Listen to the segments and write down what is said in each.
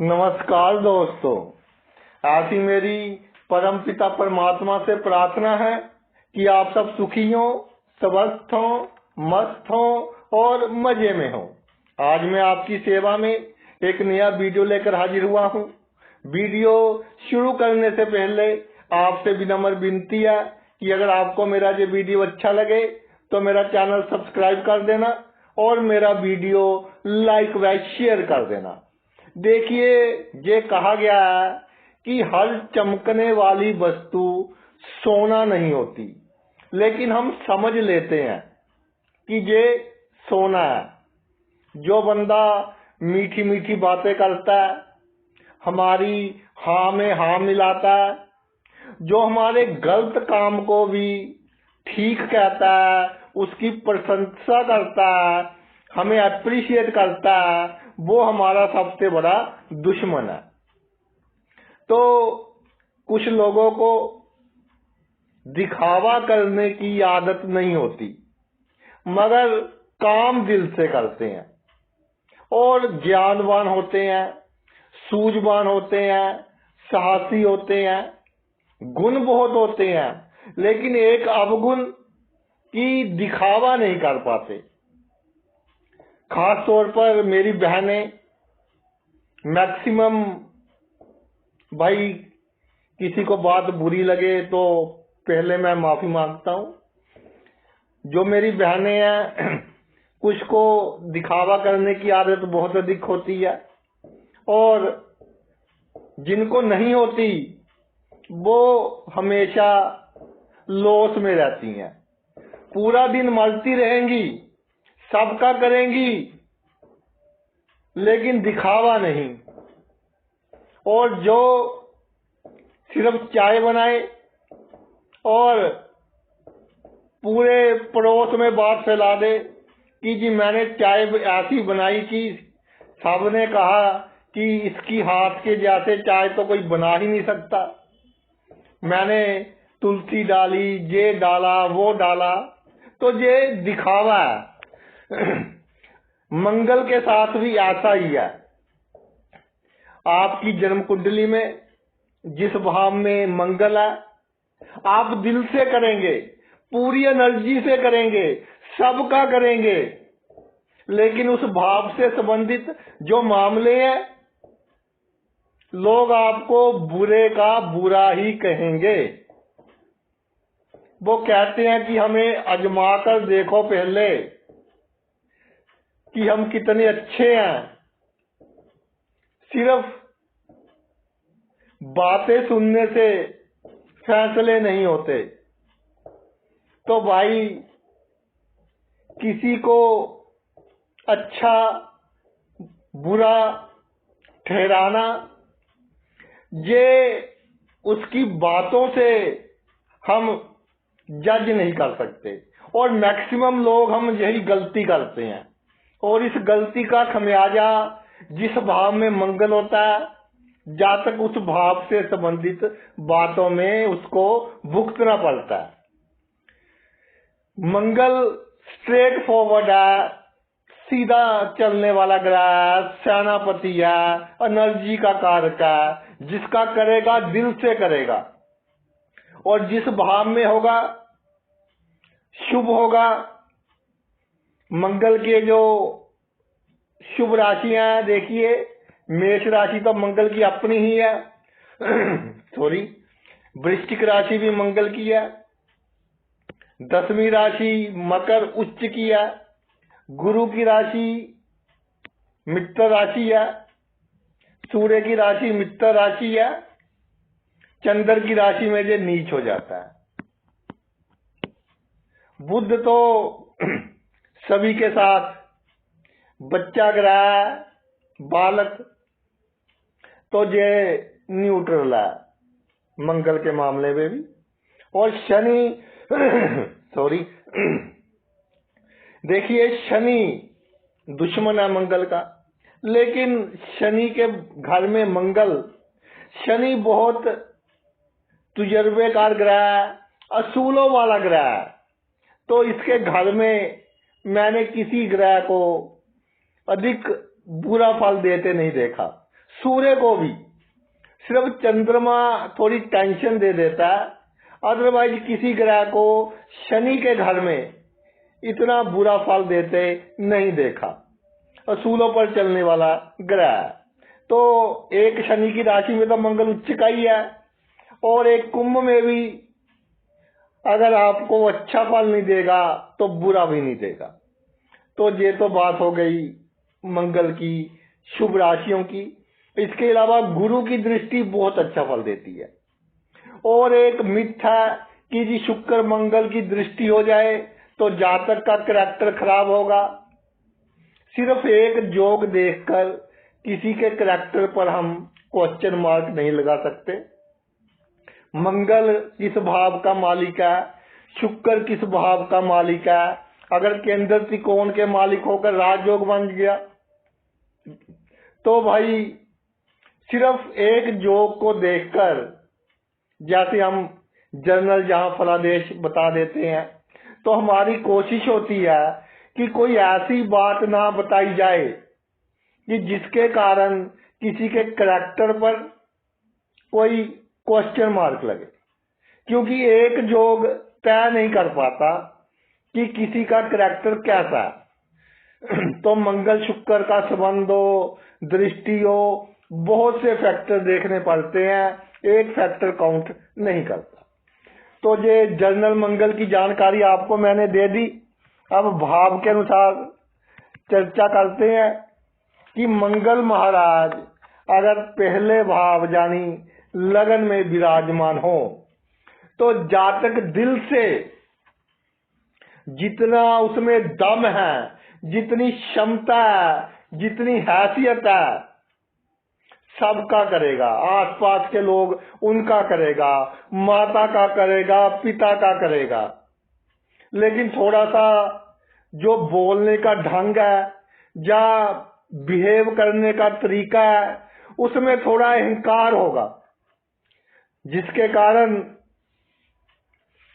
नमस्कार दोस्तों। ऐसी मेरी परमपिता परमात्मा से प्रार्थना है कि आप सब सुखी हो, स्वस्थ हो, मस्त हो और मजे में हो। आज मैं आपकी सेवा में एक नया वीडियो लेकर हाजिर हुआ हूँ। वीडियो शुरू करने से पहले आपसे विनम्र विनती है कि अगर आपको मेरा ये वीडियो अच्छा लगे तो मेरा चैनल सब्सक्राइब कर देना और मेरा वीडियो लाइक व शेयर कर देना। देखिए, ये कहा गया है कि हर चमकने वाली वस्तु सोना नहीं होती, लेकिन हम समझ लेते हैं कि ये सोना है। जो बंदा मीठी मीठी बातें करता है, हमारी हाँ में हाँ मिलाता है, जो हमारे गलत काम को भी ठीक कहता है, उसकी प्रशंसा करता है, हमें अप्रिशिएट करता है, वो हमारा सबसे बड़ा दुश्मन है। तो कुछ लोगों को दिखावा करने की आदत नहीं होती, मगर काम दिल से करते हैं और ज्ञानवान होते हैं, सूझवान होते हैं, साहसी होते हैं, गुण बहुत होते हैं, लेकिन एक अवगुण की दिखावा नहीं कर पाते। खास तौर पर मेरी बहनें मैक्सिमम, भाई किसी को बात बुरी लगे तो पहले मैं माफी मांगता हूँ। जो मेरी बहनें हैं कुछ को दिखावा करने की आदत बहुत अधिक होती है और जिनको नहीं होती वो हमेशा लॉस में रहती हैं। पूरा दिन मरती रहेंगी, सबका करेंगी, लेकिन दिखावा नहीं। और जो सिर्फ चाय बनाए और पूरे पड़ोस में बात फैला दे कि जी मैंने चाय ऐसी बनाई कि सबने कहा कि इसकी हाथ के जैसे चाय तो कोई बना ही नहीं सकता, मैंने तुलसी डाली, ये डाला, वो डाला, तो ये दिखावा है। मंगल के साथ भी ऐसा ही है। आपकी जन्म कुंडली में जिस भाव में मंगल है, आप दिल से करेंगे, पूरी एनर्जी से करेंगे, सबका करेंगे, लेकिन उस भाव से संबंधित जो मामले हैं, लोग आपको बुरे का बुरा ही कहेंगे। वो कहते हैं कि हमें आजमा कर देखो पहले कि हम कितने अच्छे हैं। सिर्फ बातें सुनने से फैसले नहीं होते। तो भाई किसी को अच्छा बुरा ठहराना, ये उसकी बातों से हम जज नहीं कर सकते और मैक्सिमम लोग हम यही गलती करते हैं। और इस गलती का खमियाजा जिस भाव में मंगल होता है, जहाँ तक उस भाव से संबंधित बातों में उसको भुगतना पड़ता है। मंगल स्ट्रेट फॉरवर्ड है, सीधा चलने वाला ग्रह है, सेनापति है, एनर्जी का कारक है, जिसका करेगा दिल से करेगा और जिस भाव में होगा शुभ होगा। मंगल के जो शुभ राशियां देखिए, मेष राशि तो मंगल की अपनी ही है, सॉरी, वृश्चिक राशि भी मंगल की है, 10वीं राशि मकर उच्च की है, गुरु की राशि मित्र राशि है, सूर्य की राशि मित्र राशि है, चंद्र की राशि में ये नीच हो जाता है। बुध तो सभी के साथ बच्चा ग्रह, बालक, तो ये न्यूट्रल है मंगल के मामले में भी। और शनि सॉरी देखिए, शनि दुश्मन है मंगल का, लेकिन शनि के घर में मंगल, शनि बहुत तजुर्बेकार ग्रह है, असूलों वाला ग्रह है। तो इसके घर में मैंने किसी ग्रह को अधिक बुरा फल देते नहीं देखा। सूर्य को भी सिर्फ चंद्रमा थोड़ी टेंशन दे देता है, अदरवाइज किसी ग्रह को शनि के घर में इतना बुरा फल देते नहीं देखा। असूलों पर चलने वाला ग्रह है। तो एक शनि की राशि में तो मंगल उच्च का ही है, और एक कुंभ में भी अगर आपको अच्छा फल नहीं देगा तो बुरा भी नहीं देगा। तो ये तो बात हो गई मंगल की शुभ राशियों की। इसके अलावा गुरु की दृष्टि बहुत अच्छा फल देती है। और एक मिथ है कि जी शुक्र मंगल की दृष्टि हो जाए तो जातक का करैक्टर खराब होगा। सिर्फ एक जोग देखकर किसी के करैक्टर पर हम क्वेश्चन मार्क नहीं लगा सकते। मंगल किस भाव का मालिक है, शुक्र किस भाव का मालिक है। अगर केंद्र त्रिकोण के मालिक होकर राजयोग बन गया तो भाई सिर्फ एक जोग को देखकर, जैसे हम जर्नल जहां फलादेश बता देते हैं, तो हमारी कोशिश होती है कि कोई ऐसी बात ना बताई जाए कि जिसके कारण किसी के करैक्टर पर कोई क्वेश्चन मार्क लगे, क्योंकि एक जोग तय नहीं कर पाता कि किसी का करैक्टर कैसा है। तो मंगल शुक्र का संबंध हो, दृष्टि हो, बहुत से फैक्टर देखने पड़ते हैं, एक फैक्टर काउंट नहीं करता। तो ये जर्नल मंगल की जानकारी आपको मैंने दे दी। अब भाव के अनुसार चर्चा करते हैं कि मंगल महाराज अगर पहले भाव यानी लगन में विराजमान हो तो जातक दिल से जितना उसमें दम है, जितनी क्षमता है, जितनी हैसियत है, सबका करेगा। आसपास के लोग उनका करेगा, माता का करेगा, पिता का करेगा। लेकिन थोड़ा सा जो बोलने का ढंग है या बिहेव करने का तरीका है, उसमें थोड़ा अहंकार होगा, जिसके कारण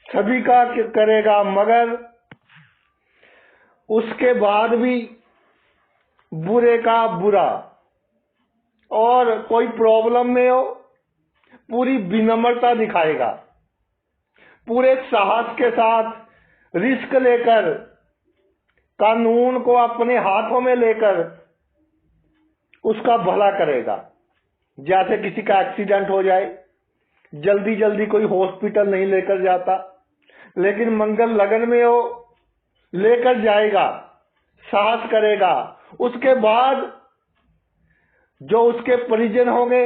सभी का करेगा, मगर उसके बाद भी बुरे का बुरा। और कोई प्रॉब्लम में हो पूरी विनम्रता दिखाएगा, पूरे साहस के साथ रिस्क लेकर, कानून को अपने हाथों में लेकर उसका भला करेगा। जैसे किसी का एक्सीडेंट हो जाए, जल्दी जल्दी कोई हॉस्पिटल नहीं लेकर जाता, लेकिन मंगल लगन में हो लेकर जाएगा, साहस करेगा। उसके बाद जो उसके परिजन होंगे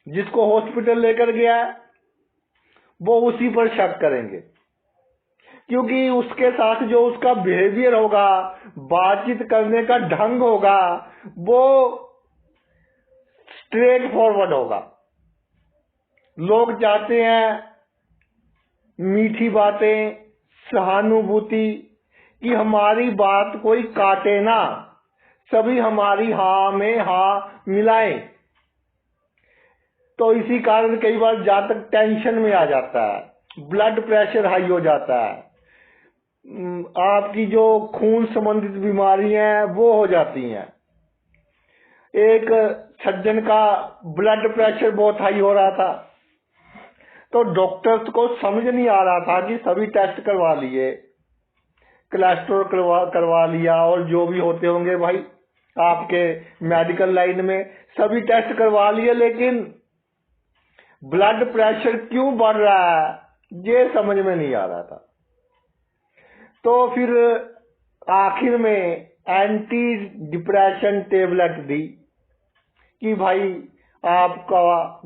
जिसको हॉस्पिटल लेकर गया, वो उसी पर शक करेंगे, क्योंकि उसके साथ जो उसका बिहेवियर होगा, बातचीत करने का ढंग होगा, वो स्ट्रेट फॉरवर्ड होगा। लोग चाहते हैं मीठी बातें, सहानुभूति, कि हमारी बात कोई काटे ना, सभी हमारी हाँ में हाँ मिलाएं। तो इसी कारण कई बार जातक टेंशन में आ जाता है, ब्लड प्रेशर हाई हो जाता है, आपकी जो खून संबंधित बीमारियां हैं वो हो जाती हैं। एक सज्जन का ब्लड प्रेशर बहुत हाई हो रहा था, तो डॉक्टर्स को समझ नहीं आ रहा था कि सभी टेस्ट करवा लिए, कोलेस्ट्रॉल करवा लिया, और जो भी होते होंगे भाई आपके मेडिकल लाइन में, सभी टेस्ट करवा लिए, लेकिन ब्लड प्रेशर क्यों बढ़ रहा है ये समझ में नहीं आ रहा था। तो फिर आखिर में एंटी डिप्रेशन टेबलेट दी कि भाई आपका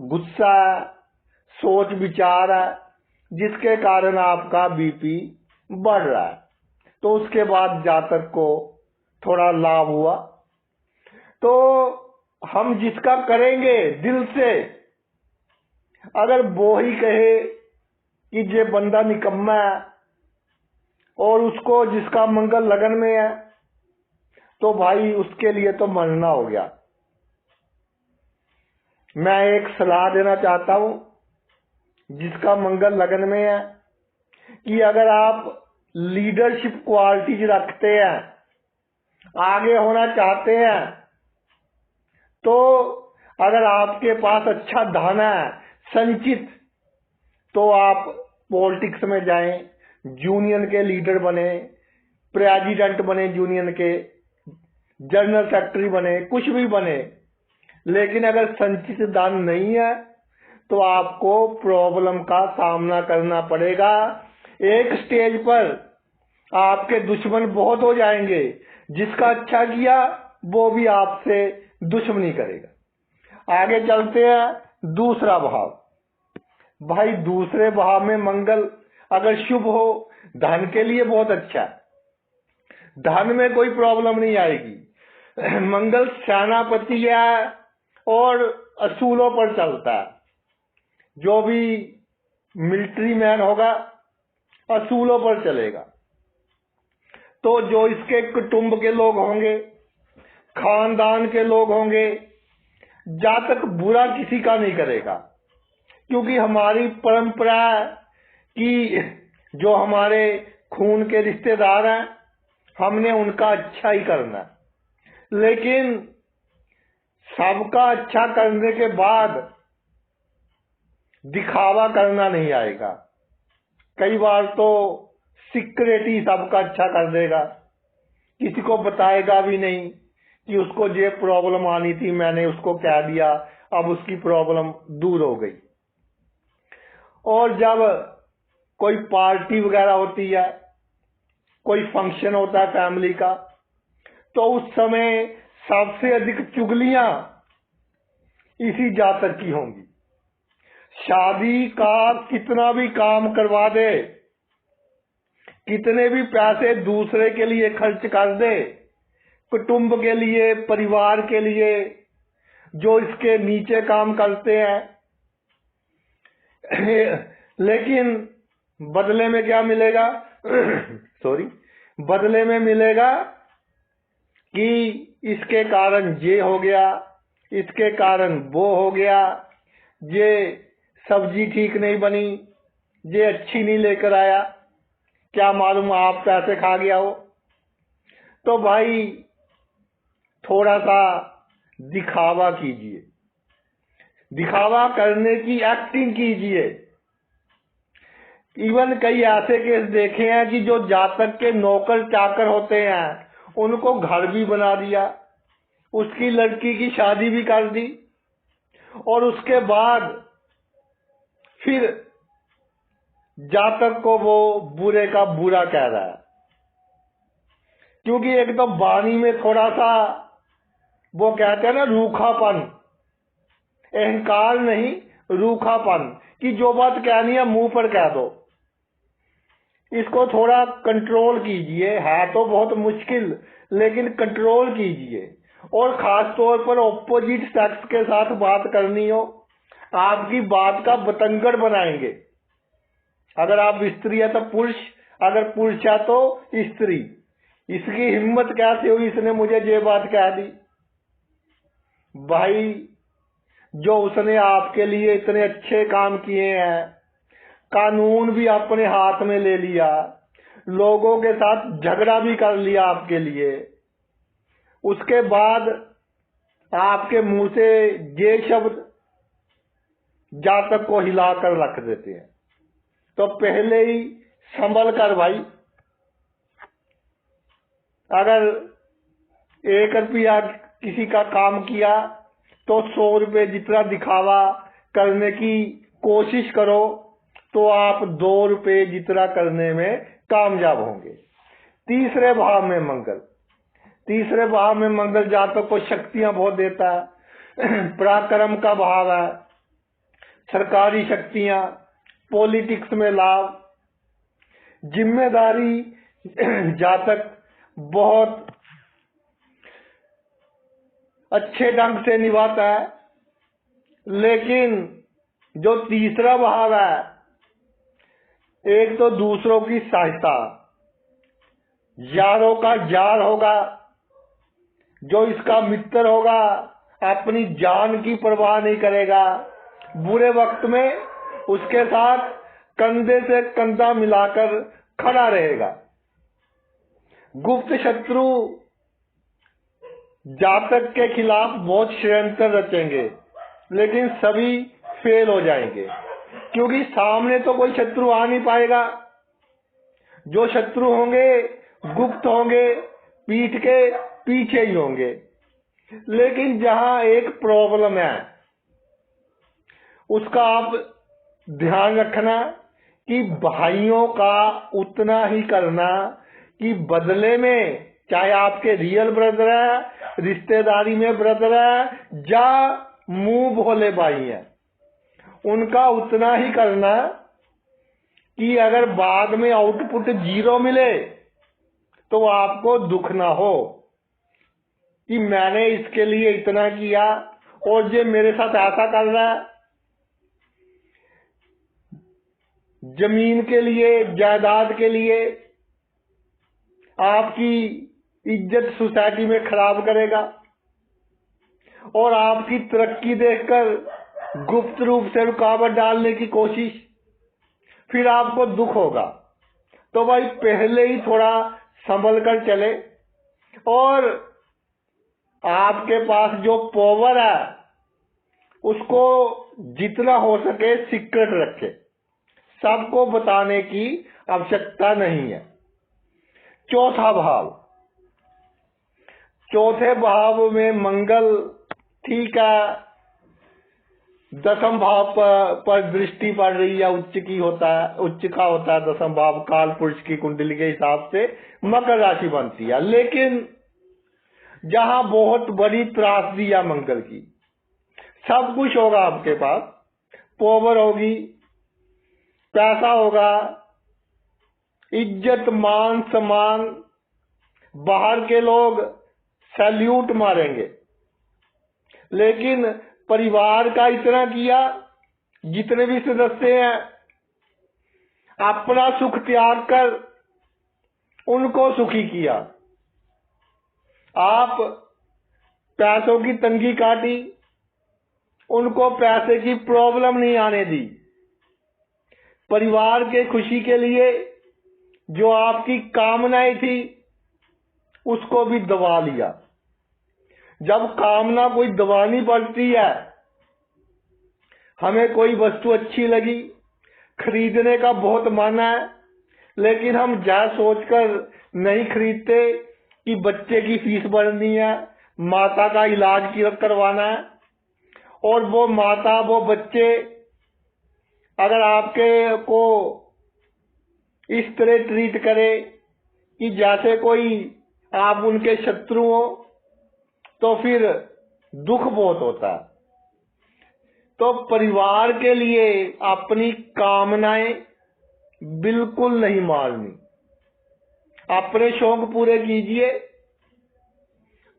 गुस्सा, सोच विचार है, जिसके कारण आपका बीपी बढ़ रहा है। तो उसके बाद जातक को थोड़ा लाभ हुआ। तो हम जिसका करेंगे दिल से, अगर वो ही कहे कि ये बंदा निकम्मा है, और उसको जिसका मंगल लगन में है, तो भाई उसके लिए तो मरना हो गया। मैं एक सलाह देना चाहता हूं जिसका मंगल लगन में है, कि अगर आप लीडरशिप क्वालिटीज रखते हैं, आगे होना चाहते हैं, तो अगर आपके पास अच्छा धन है संचित, तो आप पॉलिटिक्स में जाएं, यूनियन के लीडर बने, प्रेसिडेंट बने, यूनियन के जनरल सेक्रेटरी बने, कुछ भी बने। लेकिन अगर संचित धन नहीं है तो आपको प्रॉब्लम का सामना करना पड़ेगा। एक स्टेज पर आपके दुश्मन बहुत हो जाएंगे, जिसका अच्छा किया वो भी आपसे दुश्मनी करेगा। आगे चलते हैं दूसरा भाव। भाई दूसरे भाव में मंगल अगर शुभ हो, धन के लिए बहुत अच्छा है, धन में कोई प्रॉब्लम नहीं आएगी। मंगल सेनापति है और असूलों पर चलता है। जो भी मिलिट्री मैन होगा असूलों पर चलेगा। तो जो इसके कुटुंब के लोग होंगे, खानदान के लोग होंगे, जातक बुरा किसी का नहीं करेगा, क्योंकि हमारी परंपरा की जो हमारे खून के रिश्तेदार हैं हमने उनका अच्छा ही करना है। लेकिन सबका अच्छा करने के बाद दिखावा करना नहीं आएगा। कई बार तो सीक्रेट ही सबका अच्छा कर देगा, किसी को बताएगा भी नहीं कि उसको ये प्रॉब्लम आनी थी, मैंने उसको कह दिया, अब उसकी प्रॉब्लम दूर हो गई। और जब कोई पार्टी वगैरह होती है, कोई फंक्शन होता है फैमिली का, तो उस समय सबसे अधिक चुगलियां इसी जातक की होंगी। शादी का कितना भी काम करवा दे, कितने भी पैसे दूसरे के लिए खर्च कर दे, कुटुंब के लिए, परिवार के लिए, जो इसके नीचे काम करते हैं, लेकिन बदले में क्या मिलेगा? बदले में मिलेगा कि इसके कारण ये हो गया, इसके कारण वो हो गया, ये सब्जी ठीक नहीं बनी, ये अच्छी नहीं लेकर आया, क्या मालूम आप पैसे खा गया हो। तो भाई थोड़ा सा दिखावा कीजिए, दिखावा करने की एक्टिंग कीजिए। इवन कई ऐसे केस देखे हैं कि जो जातक के नौकर चाकर होते हैं उनको घर भी बना दिया, उसकी लड़की की शादी भी कर दी, और उसके बाद फिर जातक को वो बुरे का बुरा कह रहा है। क्योंकि एक तो वाणी में थोड़ा सा वो कहते हैं ना रूखापन, अहंकार नहीं रूखापन, कि जो बात कहनी है मुंह पर कह दो। इसको थोड़ा कंट्रोल कीजिए, है तो बहुत मुश्किल लेकिन कंट्रोल कीजिए। और खास तौर पर ऑपोजिट सेक्स के साथ बात करनी हो, आपकी बात का बतंगड़ बनाएंगे। अगर आप स्त्री है तो पुरुष, अगर पुरुष है तो स्त्री। इसकी हिम्मत कैसे हुई, इसने मुझे ये बात कह दी। भाई जो उसने आपके लिए इतने अच्छे काम किए हैं, कानून भी अपने हाथ में ले लिया, लोगों के साथ झगड़ा भी कर लिया आपके लिए, उसके बाद आपके मुंह से ये शब्द जातक को हिलाकर रख देते हैं। तो पहले ही संभल कर भाई, अगर 1 रुपया किसी का काम किया तो 100 रुपये जितना दिखावा करने की कोशिश करो तो आप 2 रुपये जितना करने में कामयाब होंगे। तीसरे भाव में मंगल, तीसरे भाव में मंगल जातक को शक्तियां बहुत देता है। पराक्रम का भाव है, सरकारी शक्तियां, पॉलिटिक्स में लाभ, जिम्मेदारी जातक बहुत अच्छे ढंग से निभाता है। लेकिन जो तीसरा भाव है, एक तो दूसरों की सहायता, यारों का जार होगा, जो इसका मित्र होगा अपनी जान की परवाह नहीं करेगा, बुरे वक्त में उसके साथ कंधे से कंधा मिलाकर खड़ा रहेगा। गुप्त शत्रु जातक के खिलाफ बहुत षड्यंत्र रचेंगे, लेकिन सभी फेल हो जाएंगे, क्योंकि सामने तो कोई शत्रु आ नहीं पाएगा। जो शत्रु होंगे गुप्त होंगे, पीठ के पीछे ही होंगे। लेकिन जहां एक प्रॉब्लम है उसका आप ध्यान रखना कि भाइयों का उतना ही करना कि बदले में, चाहे आपके रियल ब्रदर है, रिश्तेदारी में ब्रदर है, या मुंह भोले भाई है, उनका उतना ही करना कि अगर बाद में आउटपुट 0 मिले तो आपको दुख ना हो कि मैंने इसके लिए इतना किया और ये मेरे साथ ऐसा कर रहा है। जमीन के लिए, जायदाद के लिए आपकी इज्जत सोसाइटी में खराब करेगा और आपकी तरक्की देखकर गुप्त रूप से रुकावट डालने की कोशिश, फिर आपको दुख होगा। तो भाई पहले ही थोड़ा संभल कर चले और आपके पास जो पावर है उसको जितना हो सके सीक्रेट रखे, सबको बताने की आवश्यकता नहीं है। चौथा भाव, चौथे भाव में मंगल, ठीक है, 10th भाव पर दृष्टि पड़ रही है, उच्च का होता है 10th भाव, काल पुरुष की कुंडली के हिसाब से मकर राशि बनती है। लेकिन जहां बहुत बड़ी त्रासदी है मंगल की, सब कुछ होगा आपके पास, पावर होगी, पैसा होगा, इज्जत मान सम्मान, बाहर के लोग सैल्यूट मारेंगे, लेकिन परिवार का इतना किया, जितने भी सदस्य हैं अपना सुख त्याग कर उनको सुखी किया। आप पैसों की तंगी काटी, उनको पैसे की प्रॉब्लम नहीं आने दी। परिवार के खुशी के लिए जो आपकी कामनाएं थी उसको भी दबा लिया। जब कामना कोई दबानी पड़ती है, हमें कोई वस्तु अच्छी लगी, खरीदने का बहुत मन है, लेकिन हम जा सोचकर नहीं खरीदते कि बच्चे की फीस भरनी है, माता का इलाज करवाना है, और वो माता वो बच्चे अगर आपके को इस तरह ट्रीट करे कि जैसे कोई आप उनके शत्रु हो, तो फिर दुख बहुत होता है। तो परिवार के लिए अपनी कामनाएं बिल्कुल नहीं मारनी, अपने शौक पूरे कीजिए।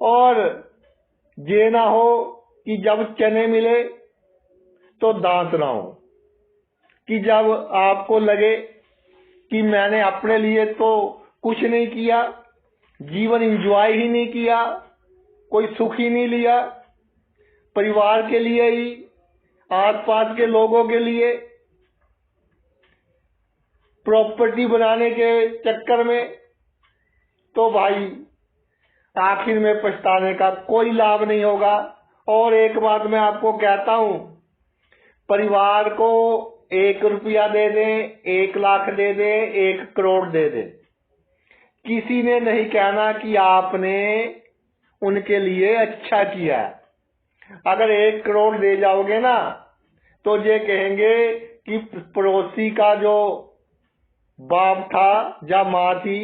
और ये ना हो कि जब चने मिले तो दांत ना हो, कि जब आपको लगे कि मैंने अपने लिए तो कुछ नहीं किया, जीवन एंजॉय ही नहीं किया, कोई सुख ही नहीं लिया, परिवार के लिए ही, आसपास के लोगों के लिए प्रॉपर्टी बनाने के चक्कर में, तो भाई आखिर में पछताने का कोई लाभ नहीं होगा। और एक बात मैं आपको कहता हूं, परिवार को 1 रुपया दे दें, 1 लाख दे दें, 1 करोड़ दे दें, किसी ने नहीं कहना कि आपने उनके लिए अच्छा किया। अगर 1 करोड़ दे जाओगे ना तो ये कहेंगे कि पड़ोसी का जो बाप था या माँ थी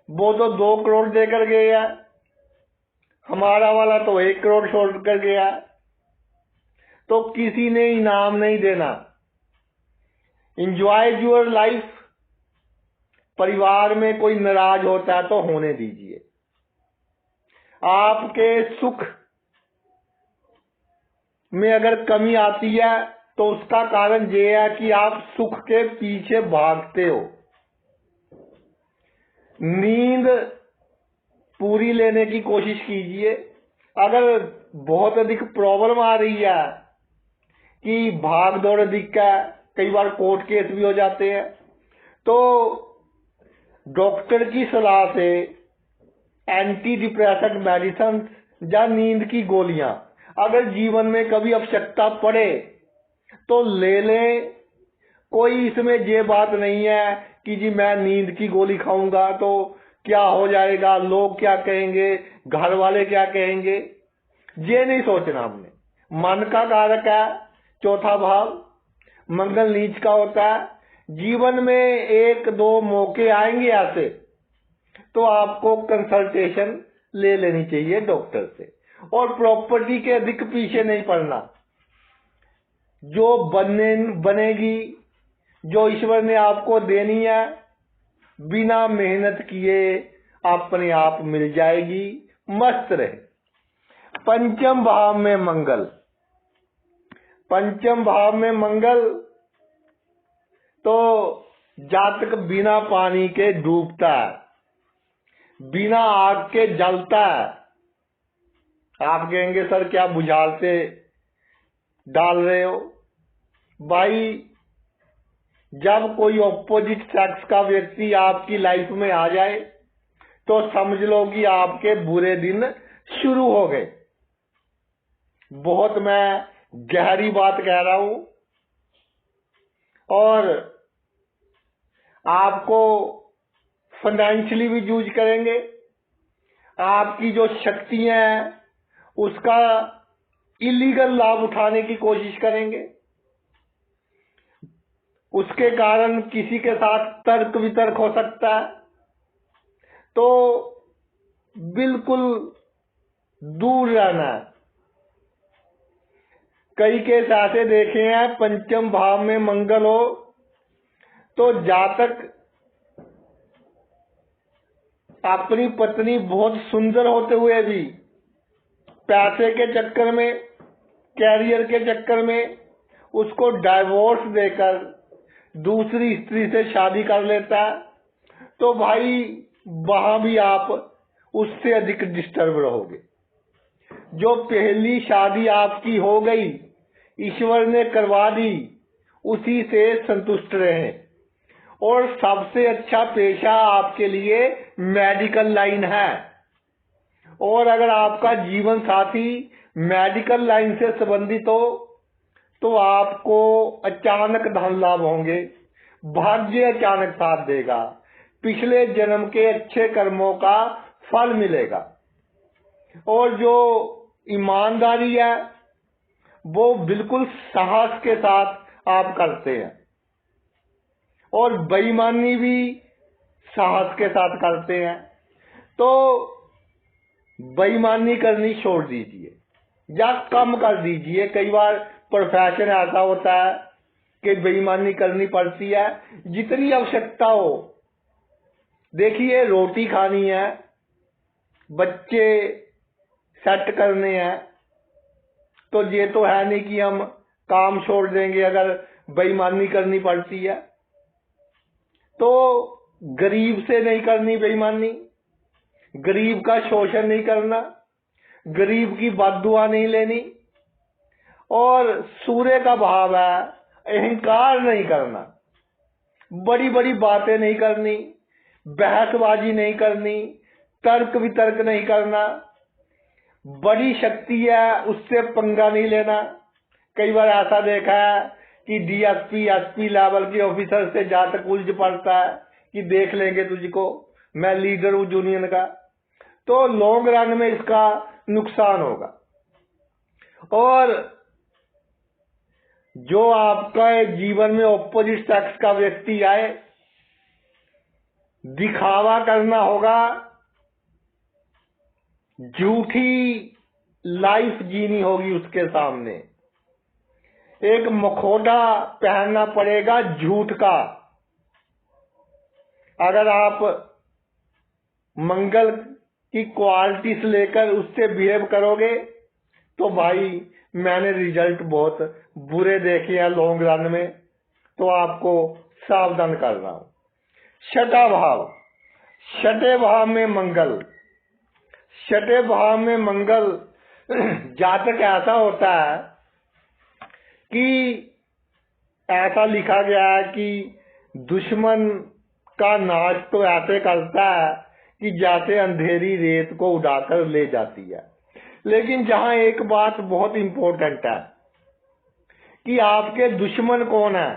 वो तो 2 करोड़ देकर गया, हमारा वाला तो 1 करोड़ छोड़ कर गया। तो किसी ने इनाम नहीं देना। Enjoy your life. परिवार में कोई नाराज होता है तो होने दीजिए। आपके सुख में अगर कमी आती है तो उसका कारण यह है कि आप सुख के पीछे भागते हो। नींद पूरी लेने की कोशिश कीजिए। अगर बहुत अधिक प्रॉब्लम आ रही है कि भाग दौड़ अधिक है, कई बार कोर्ट केस भी हो जाते हैं, तो डॉक्टर की सलाह से एंटी डिप्रेसेंट मेडिसिन या नींद की गोलियां अगर जीवन में कभी आवश्यकता पड़े तो ले लें। कोई इसमें ये बात नहीं है कि जी मैं नींद की गोली खाऊंगा तो क्या हो जाएगा, लोग क्या कहेंगे, घर वाले क्या कहेंगे, ये नहीं सोचना हमने। मन का कारक है चौथा भाव, मंगल नीच का होता है। जीवन में एक दो मौके आएंगे ऐसे तो आपको कंसल्टेशन ले लेनी चाहिए डॉक्टर से, और प्रॉपर्टी के अधिक पीछे नहीं पड़ना। जो बनेगी, जो ईश्वर ने आपको देनी है, बिना मेहनत किए अपने आप मिल जाएगी। मस्त रहे। पंचम भाव में मंगल, पंचम भाव में मंगल तो जातक बिना पानी के डूबता है, बिना आग के जलता है। आप कहेंगे सर क्या बुझार से डाल रहे हो? भाई जब कोई ऑपोजिट सेक्स का व्यक्ति आपकी लाइफ में आ जाए तो समझ लो कि आपके बुरे दिन शुरू हो गए। बहुत मैं गहरी बात कह रहा हूं, और आपको फाइनेंशियली भी यूज करेंगे। आपकी जो शक्तियां हैं उसका इलीगल लाभ उठाने की कोशिश करेंगे। उसके कारण किसी के साथ तर्क वितर्क हो सकता है, तो बिल्कुल दूर रहना है। कई केस ऐसे देखे हैं, पंचम भाव में मंगल हो तो जातक अपनी पत्नी बहुत सुंदर होते हुए भी पैसे के चक्कर में, कैरियर के चक्कर में उसको डाइवोर्स देकर दूसरी स्त्री से शादी कर लेता है, तो भाई वहां भी आप उससे अधिक डिस्टर्ब रहोगे। जो पहली शादी आपकी हो गई, ईश्वर ने करवा दी, उसी से संतुष्ट रहें। और सबसे अच्छा पेशा आपके लिए मेडिकल लाइन है, और अगर आपका जीवन साथी मेडिकल लाइन से संबंधित हो तो आपको अचानक धन लाभ होंगे, भाग्य अचानक साथ देगा, पिछले जन्म के अच्छे कर्मों का फल मिलेगा। और जो ईमानदारी है वो बिल्कुल साहस के साथ आप करते हैं, और बेईमानी भी साहस के साथ करते हैं। तो बेईमानी करनी छोड़ दीजिए या कम कर दीजिए। कई बार प्रोफेशन ऐसा होता है कि बेईमानी करनी पड़ती है, जितनी आवश्यकता हो। देखिए रोटी खानी है, बच्चे सेट करने हैं, तो ये तो है नहीं कि हम काम छोड़ देंगे अगर बेईमानी करनी पड़ती है। तो गरीब से नहीं करनी बेईमानी, गरीब का शोषण नहीं करना, गरीब की बददुआ नहीं लेनी, और सूर्य का भाव है अहंकार नहीं करना, बड़ी बड़ी बातें नहीं करनी, बहसबाजी नहीं करनी, तर्क वितर्क नहीं करना। बड़ी शक्ति है उससे पंगा नहीं लेना। कई बार ऐसा देखा है कि डीएसपी एसपी लेवल के ऑफिसर से जाकर उलझ पड़ता है कि देख लेंगे तुझको, मैं लीडर हूं यूनियन का, तो लॉन्ग रन में इसका नुकसान होगा। और जो आपका जीवन में ऑपोजिट सेक्स का व्यक्ति आए, दिखावा करना होगा, झूठी लाइफ जीनी होगी उसके सामने, एक मखौटा पहनना पड़ेगा झूठ का। अगर आप मंगल की क्वालिटीज लेकर उससे बिहेव करोगे तो भाई मैंने रिजल्ट बहुत बुरे देखे हैं लॉन्ग रन में, तो आपको सावधान कर रहा हूं। छठा भाव, छठे भाव में मंगल, छठे भाव में मंगल जातक ऐसा होता है कि ऐसा लिखा गया है कि दुश्मन का नाश तो ऐसे करता है कि जैसे अंधेरी रेत को उड़ाकर ले जाती है, लेकिन जहां एक बात बहुत इंपॉर्टेंट है कि आपके दुश्मन कौन है,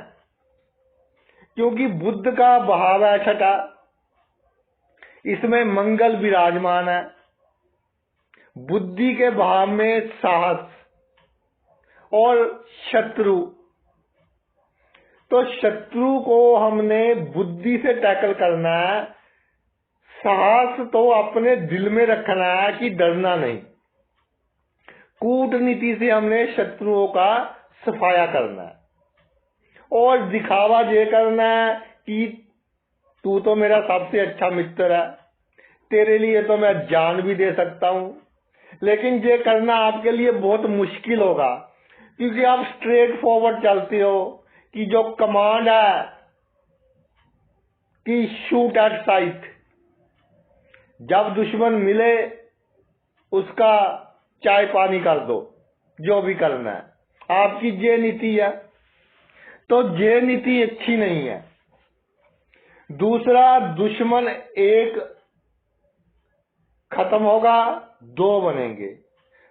क्योंकि बुध का भाव है छठा, इसमें मंगल विराजमान है। बुद्धि के भाव में साहस और शत्रु, तो शत्रु को हमने बुद्धि से टैकल करना है। साहस तो अपने दिल में रखना है कि डरना नहीं। कूटनीति से हमने शत्रुओं का सफाया करना है और दिखावा ये करना है कि तू तो मेरा सबसे अच्छा मित्र है, तेरे लिए तो मैं जान भी दे सकता हूं। लेकिन ये करना आपके लिए बहुत मुश्किल होगा, क्योंकि आप स्ट्रेट फॉरवर्ड चलते हो कि जो कमांड है कि शूट एट साइट, जब दुश्मन मिले उसका चाय पानी कर दो, जो भी करना है। आपकी ये नीति है, तो ये नीति अच्छी नहीं है। दूसरा, दुश्मन एक खत्म होगा, दो बनेंगे,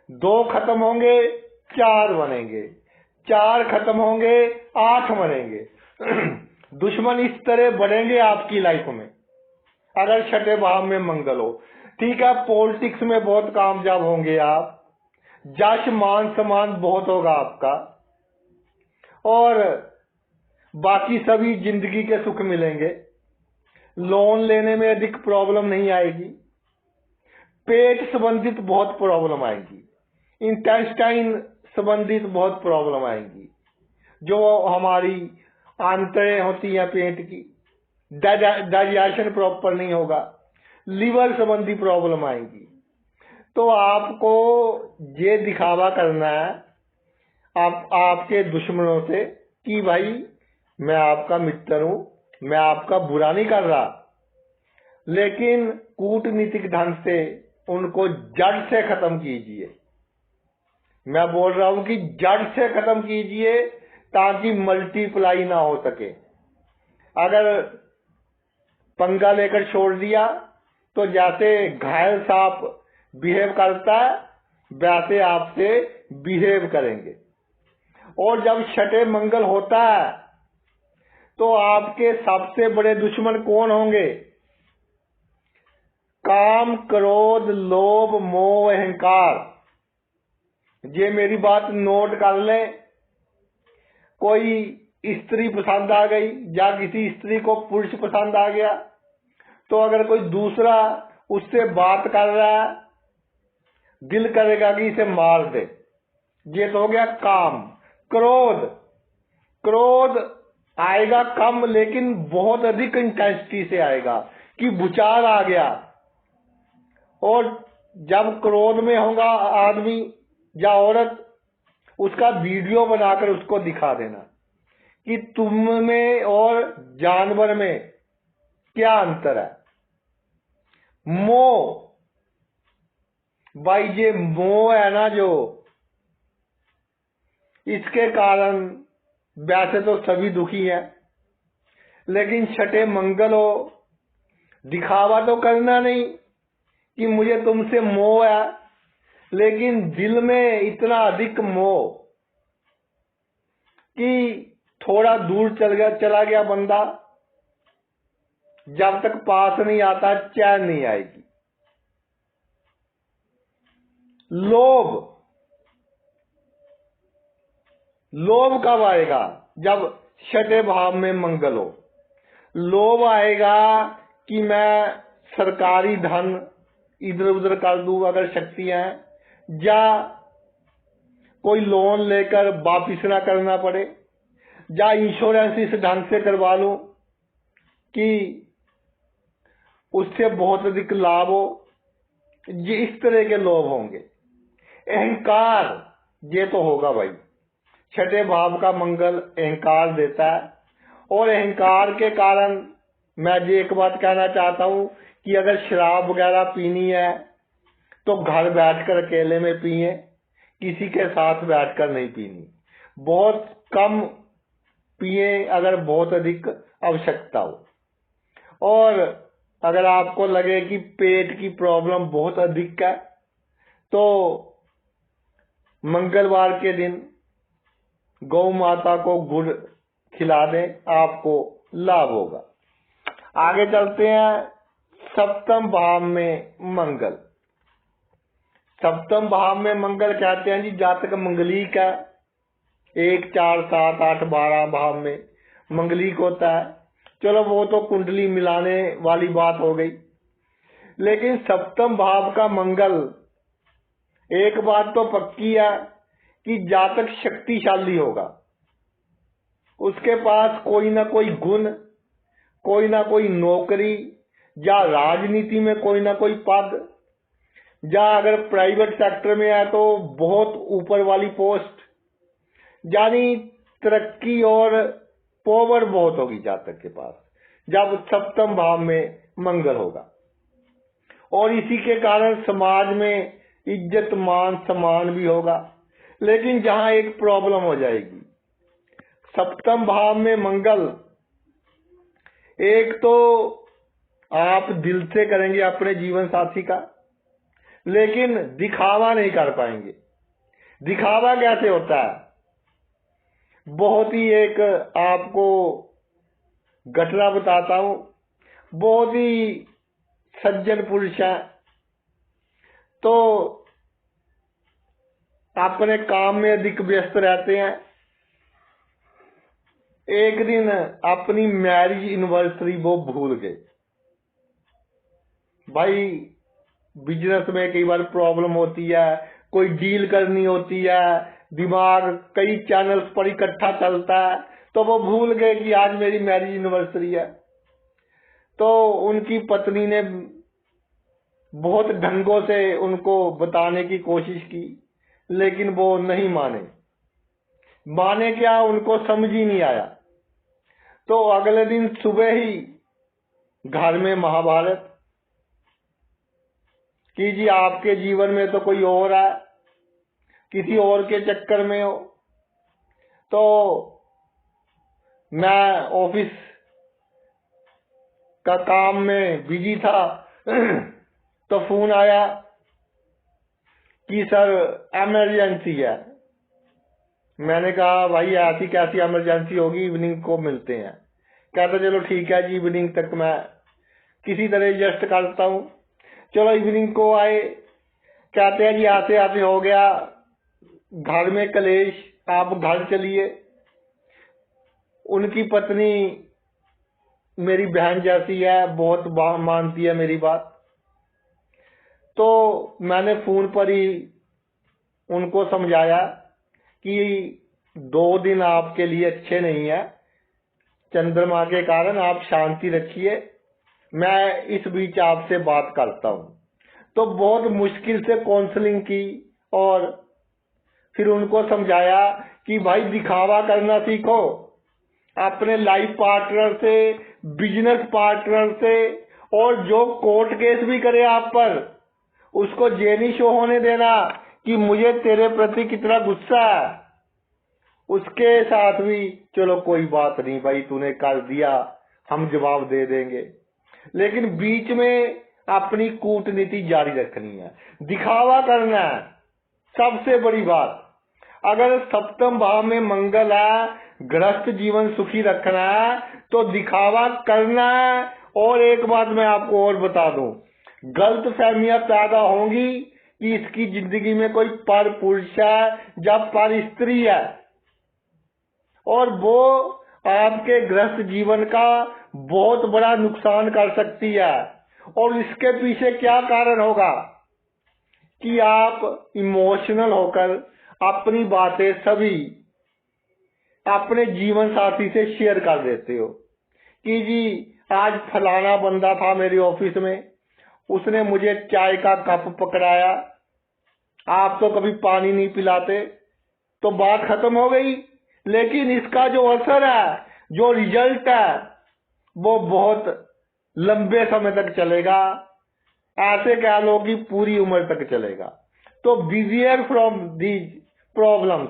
दो खत्म होंगे, चार बनेंगे, चार खत्म होंगे, आठ बनेंगे। दुश्मन इस तरह बढ़ेंगे आपकी लाइफ में अगर छठे भाव में मंगल हो। ठीक है, पॉलिटिक्स में बहुत कामयाब होंगे आप, यश मान सम्मान बहुत होगा आपका, और बाकी सभी जिंदगी के सुख मिलेंगे। लोन लेने में अधिक प्रॉब्लम नहीं आएगी। पेट संबंधित बहुत प्रॉब्लम आएगी, इंटेस्टाइन संबंधित बहुत प्रॉब्लम आएगी, जो हमारी आंतरें होती हैं पेट की, डाइजेशन प्रॉपर नहीं होगा, लीवर संबंधी प्रॉब्लम आएगी। तो आपको ये दिखावा करना है आपके दुश्मनों से कि भाई मैं आपका मित्र हूं, मैं आपका बुरा नहीं कर रहा, लेकिन कूटनीतिक ढंग से उनको जड़ से खत्म कीजिए। मैं बोल रहा हूं कि जड़ से खत्म कीजिए ताकि मल्टीप्लाई ना हो सके। अगर पंगा लेकर छोड़ दिया तो जैसे घायल सांप बिहेव करता है वैसे आपसे बिहेव करेंगे। और जब छठे मंगल होता है तो आपके सबसे बड़े दुश्मन कौन होंगे? काम, क्रोध, लोभ, मोह, अहंकार। ये मेरी बात नोट कर लें। कोई स्त्री पसंद आ गई या किसी स्त्री को पुरुष पसंद आ गया, तो अगर कोई दूसरा उससे बात कर रहा है, दिल करेगा कि इसे मार दे। ये तो हो गया काम। क्रोध, क्रोध आएगा कम लेकिन बहुत अधिक इंटेंसिटी से आएगा कि भूचाल आ गया। और जब क्रोध में होगा आदमी या औरत, उसका वीडियो बनाकर उसको दिखा देना कि तुम में और जानवर में क्या अंतर है। मोह, भाई ये मोह है ना, जो इसके कारण वैसे तो सभी दुखी हैं, लेकिन छठे मंगल हो, दिखावा तो करना नहीं कि मुझे तुमसे मोह है, लेकिन दिल में इतना अधिक मोह कि थोड़ा दूर चला गया बंदा, जब तक पास नहीं आता चैन नहीं आएगी। लोभ, लोभ कब आएगा? जब छठे भाव में मंगल हो। लोभ आएगा कि मैं सरकारी धन इधर उधर कर दूं अगर शक्तियां हैं, या कोई लोन लेकर वापिस ना करना पड़े, या इंश्योरेंस इस ढंग से करवा लूं कि उससे बहुत अधिक लाभ हो। ये इस तरह के लोभ होंगे। अहंकार, ये तो होगा भाई। छठे भाव का मंगल अहंकार देता है, और अहंकार के कारण मैं ये एक बात कहना चाहता हूं कि अगर शराब वगैरह पीनी है तो घर बैठकर अकेले में पिए, किसी के साथ बैठकर नहीं पीनी। बहुत कम पिए अगर बहुत अधिक आवश्यकता हो। और अगर आपको लगे कि पेट की प्रॉब्लम बहुत अधिक है तो मंगलवार के दिन गौ माता को गुड़ खिला दें, आपको लाभ होगा। आगे चलते हैं। सप्तम भाव में मंगल। सप्तम भाव में मंगल कहते हैं जी जातक मंगलीक है। 1, 4, 7, 8, 12 भाव में मंगलीक होता है। चलो वो तो कुंडली मिलाने वाली बात हो गई, लेकिन सप्तम भाव का मंगल एक बात तो पक्की है कि जातक शक्तिशाली होगा। उसके पास कोई ना कोई गुण, कोई ना कोई नौकरी, या राजनीति में कोई ना कोई पद, या अगर प्राइवेट सेक्टर में है तो बहुत ऊपर वाली पोस्ट, यानी तरक्की और पावर बहुत होगी जातक के पास जब सप्तम भाव में मंगल होगा। और इसी के कारण समाज में इज्जत मान सम्मान भी होगा। लेकिन जहां एक प्रॉब्लम हो जाएगी, सप्तम भाव में मंगल, एक तो आप दिल से करेंगे अपने जीवन साथी का, लेकिन दिखावा नहीं कर पाएंगे। दिखावा कैसे होता है? बहुत ही एक आपको घटना बताता हूं। बहुत ही सज्जन पुरुष है, तो अपने काम में अधिक व्यस्त रहते हैं। एक दिन अपनी मैरिज एनिवर्सरी वो भूल गए। भाई बिजनेस में कई बार प्रॉब्लम होती है, कोई डील करनी होती है, दिमाग कई चैनल्स पर इकट्ठा चलता है, तो वो भूल गए कि आज मेरी मैरिज एनिवर्सरी है। तो उनकी पत्नी ने बहुत ढंगों से उनको बताने की कोशिश की, लेकिन वो नहीं माने क्या, उनको समझ ही नहीं आया। तो अगले दिन सुबह ही घर में महाभारत कि जी आपके जीवन में तो कोई और है, किसी और के चक्कर में हो। तो मैं ऑफिस का काम में बिजी था तो फोन आया कि सर इमरजेंसी है। मैंने कहा भाई ऐसी कैसी इमरजेंसी होगी, इवनिंग को मिलते हैं। कहता चलो ठीक है जी, इवनिंग तक मैं किसी तरह एडजस्ट करता हूँ। चलो इवनिंग को आए, कहते हैं जी आते आते हो गया घर में कलेश, आप घर चलिए। उनकी पत्नी मेरी बहन जैसी है, बहुत मानती है मेरी बात। तो मैंने फोन पर ही उनको समझाया कि 2 दिन आपके लिए अच्छे नहीं है, चंद्रमा के कारण आप शांति रखिए, मैं इस बीच आपसे बात करता हूं। तो बहुत मुश्किल से काउंसलिंग की और फिर उनको समझाया कि भाई दिखावा करना सीखो, अपने लाइफ पार्टनर से, बिजनेस पार्टनर से, और जो कोर्ट केस भी करे आप पर, उसको ये नहीं शो होने देना कि मुझे तेरे प्रति कितना गुस्सा है। उसके साथ भी चलो कोई बात नहीं भाई, तूने कर दिया, हम जवाब दे देंगे, लेकिन बीच में अपनी कूटनीति जारी रखनी है, दिखावा करना है सबसे बड़ी बात। अगर सप्तम भाव में मंगल है, गृहस्थ जीवन सुखी रखना है तो दिखावा करना है। और एक बात मैं आपको और बता दूं, गलत फहमियां पैदा होंगी कि इसकी जिंदगी में कोई पर पुरुष है या पर स्त्री है, और वो आपके गृहस्थ जीवन का बहुत बड़ा नुकसान कर सकती है। और इसके पीछे क्या कारण होगा कि आप इमोशनल होकर अपनी बातें सभी अपने जीवन साथी से शेयर कर देते हो कि जी आज फलाना बंदा था मेरे ऑफिस में, उसने मुझे चाय का कप पकड़ाया, आप तो कभी पानी नहीं पिलाते, तो बात खत्म हो गई। लेकिन इसका जो असर है, जो रिजल्ट है, वो बहुत लंबे समय तक चलेगा, ऐसे कह लो कि पूरी उम्र तक चलेगा। तो बिवियर फ्रॉम दीज प्रॉब्लम्स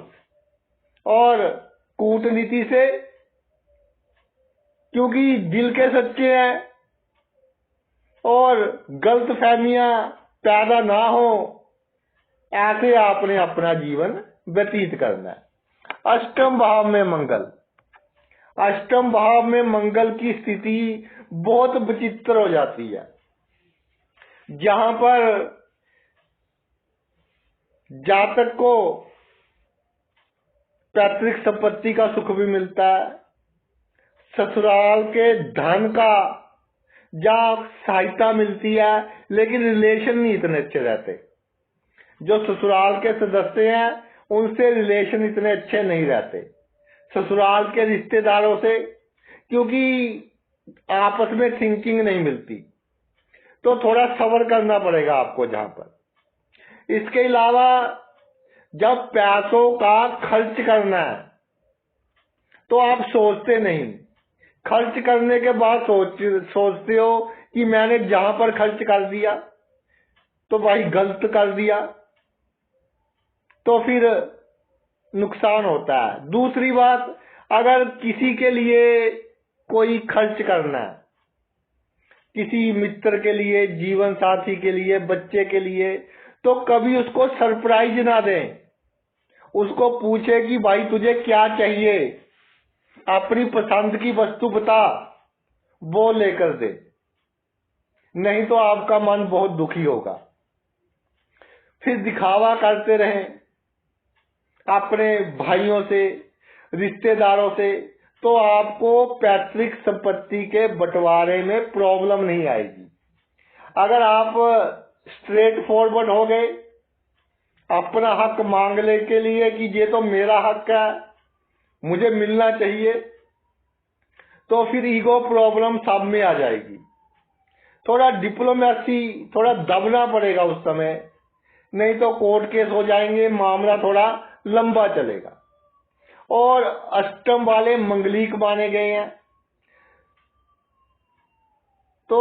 और कूटनीति से, क्योंकि दिल के सच्चे हैं और गलत फहमियां पैदा ना हो, ऐसे आपने अपना जीवन व्यतीत करना है। अष्टम भाव में मंगल, अष्टम भाव में मंगल की स्थिति बहुत विचित्र हो जाती है, जहां पर जातक को पैतृक संपत्ति का सुख भी मिलता है, ससुराल के धन का जहाँ सहायता मिलती है, लेकिन रिलेशन नहीं इतने अच्छे रहते। जो ससुराल के सदस्य हैं उनसे रिलेशन इतने अच्छे नहीं रहते, ससुराल के रिश्तेदारों से, क्योंकि आपस में थिंकिंग नहीं मिलती, तो थोड़ा सब्र करना पड़ेगा आपको जहां पर। इसके अलावा जब पैसों का खर्च करना है तो आप सोचते नहीं, खर्च करने के बाद सोचते हो कि मैंने जहां पर खर्च कर दिया तो भाई गलत कर दिया, तो फिर नुकसान होता है। दूसरी बात, अगर किसी के लिए कोई खर्च करना है, किसी मित्र के लिए, जीवन साथी के लिए, बच्चे के लिए, तो कभी उसको सरप्राइज ना दें। उसको पूछे कि भाई तुझे क्या चाहिए, अपनी पसंद की वस्तु बता, वो लेकर दे, नहीं तो आपका मन बहुत दुखी होगा। फिर दिखावा करते रहें अपने भाइयों से, रिश्तेदारों से, तो आपको पैतृक संपत्ति के बंटवारे में प्रॉब्लम नहीं आएगी। अगर आप स्ट्रेट फॉरवर्ड हो गए अपना हक मांगने के लिए कि ये तो मेरा हक है, मुझे मिलना चाहिए, तो फिर ईगो प्रॉब्लम सब में आ जाएगी। थोड़ा डिप्लोमेसी, थोड़ा दबना पड़ेगा उस समय, नहीं तो कोर्ट केस हो जाएंगे, मामला थोड़ा लंबा चलेगा। और अष्टम वाले मंगलिक माने गए हैं, तो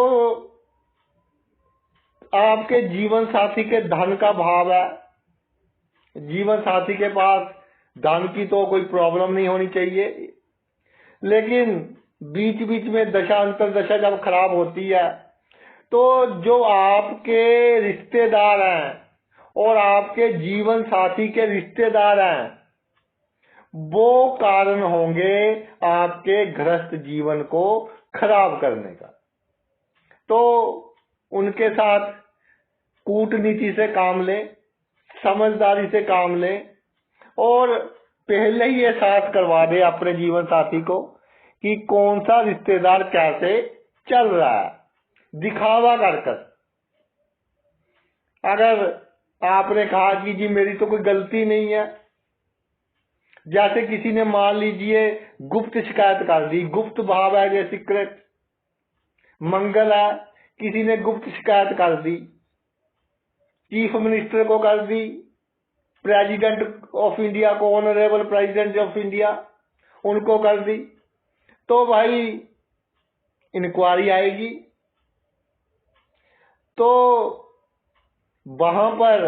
आपके जीवन साथी के धन का भाव है, जीवन साथी के पास धन की तो कोई प्रॉब्लम नहीं होनी चाहिए, लेकिन बीच बीच में दशा अंतरदशा जब खराब होती है तो जो आपके रिश्तेदार हैं और आपके जीवन साथी के रिश्तेदार हैं, वो कारण होंगे आपके गृहस्थ जीवन को खराब करने का। तो उनके साथ कूटनीति से काम लें, समझदारी से काम लें, और पहले ही एहसास करवा दे अपने जीवन साथी को कि कौन सा रिश्तेदार कैसे चल रहा है, दिखावा कर। अगर आपने कहा कि जी मेरी तो कोई गलती नहीं है, जैसे किसी ने मान लीजिए गुप्त शिकायत कर दी, गुप्त भाव है ये सीक्रेट, मंगल है, किसी ने गुप्त शिकायत कर दी, चीफ मिनिस्टर को कर दी, प्रेसिडेंट ऑफ इंडिया को, ऑनरेबल प्रेसिडेंट ऑफ इंडिया, उनको कर दी, तो भाई इंक्वायरी आएगी। तो वहां पर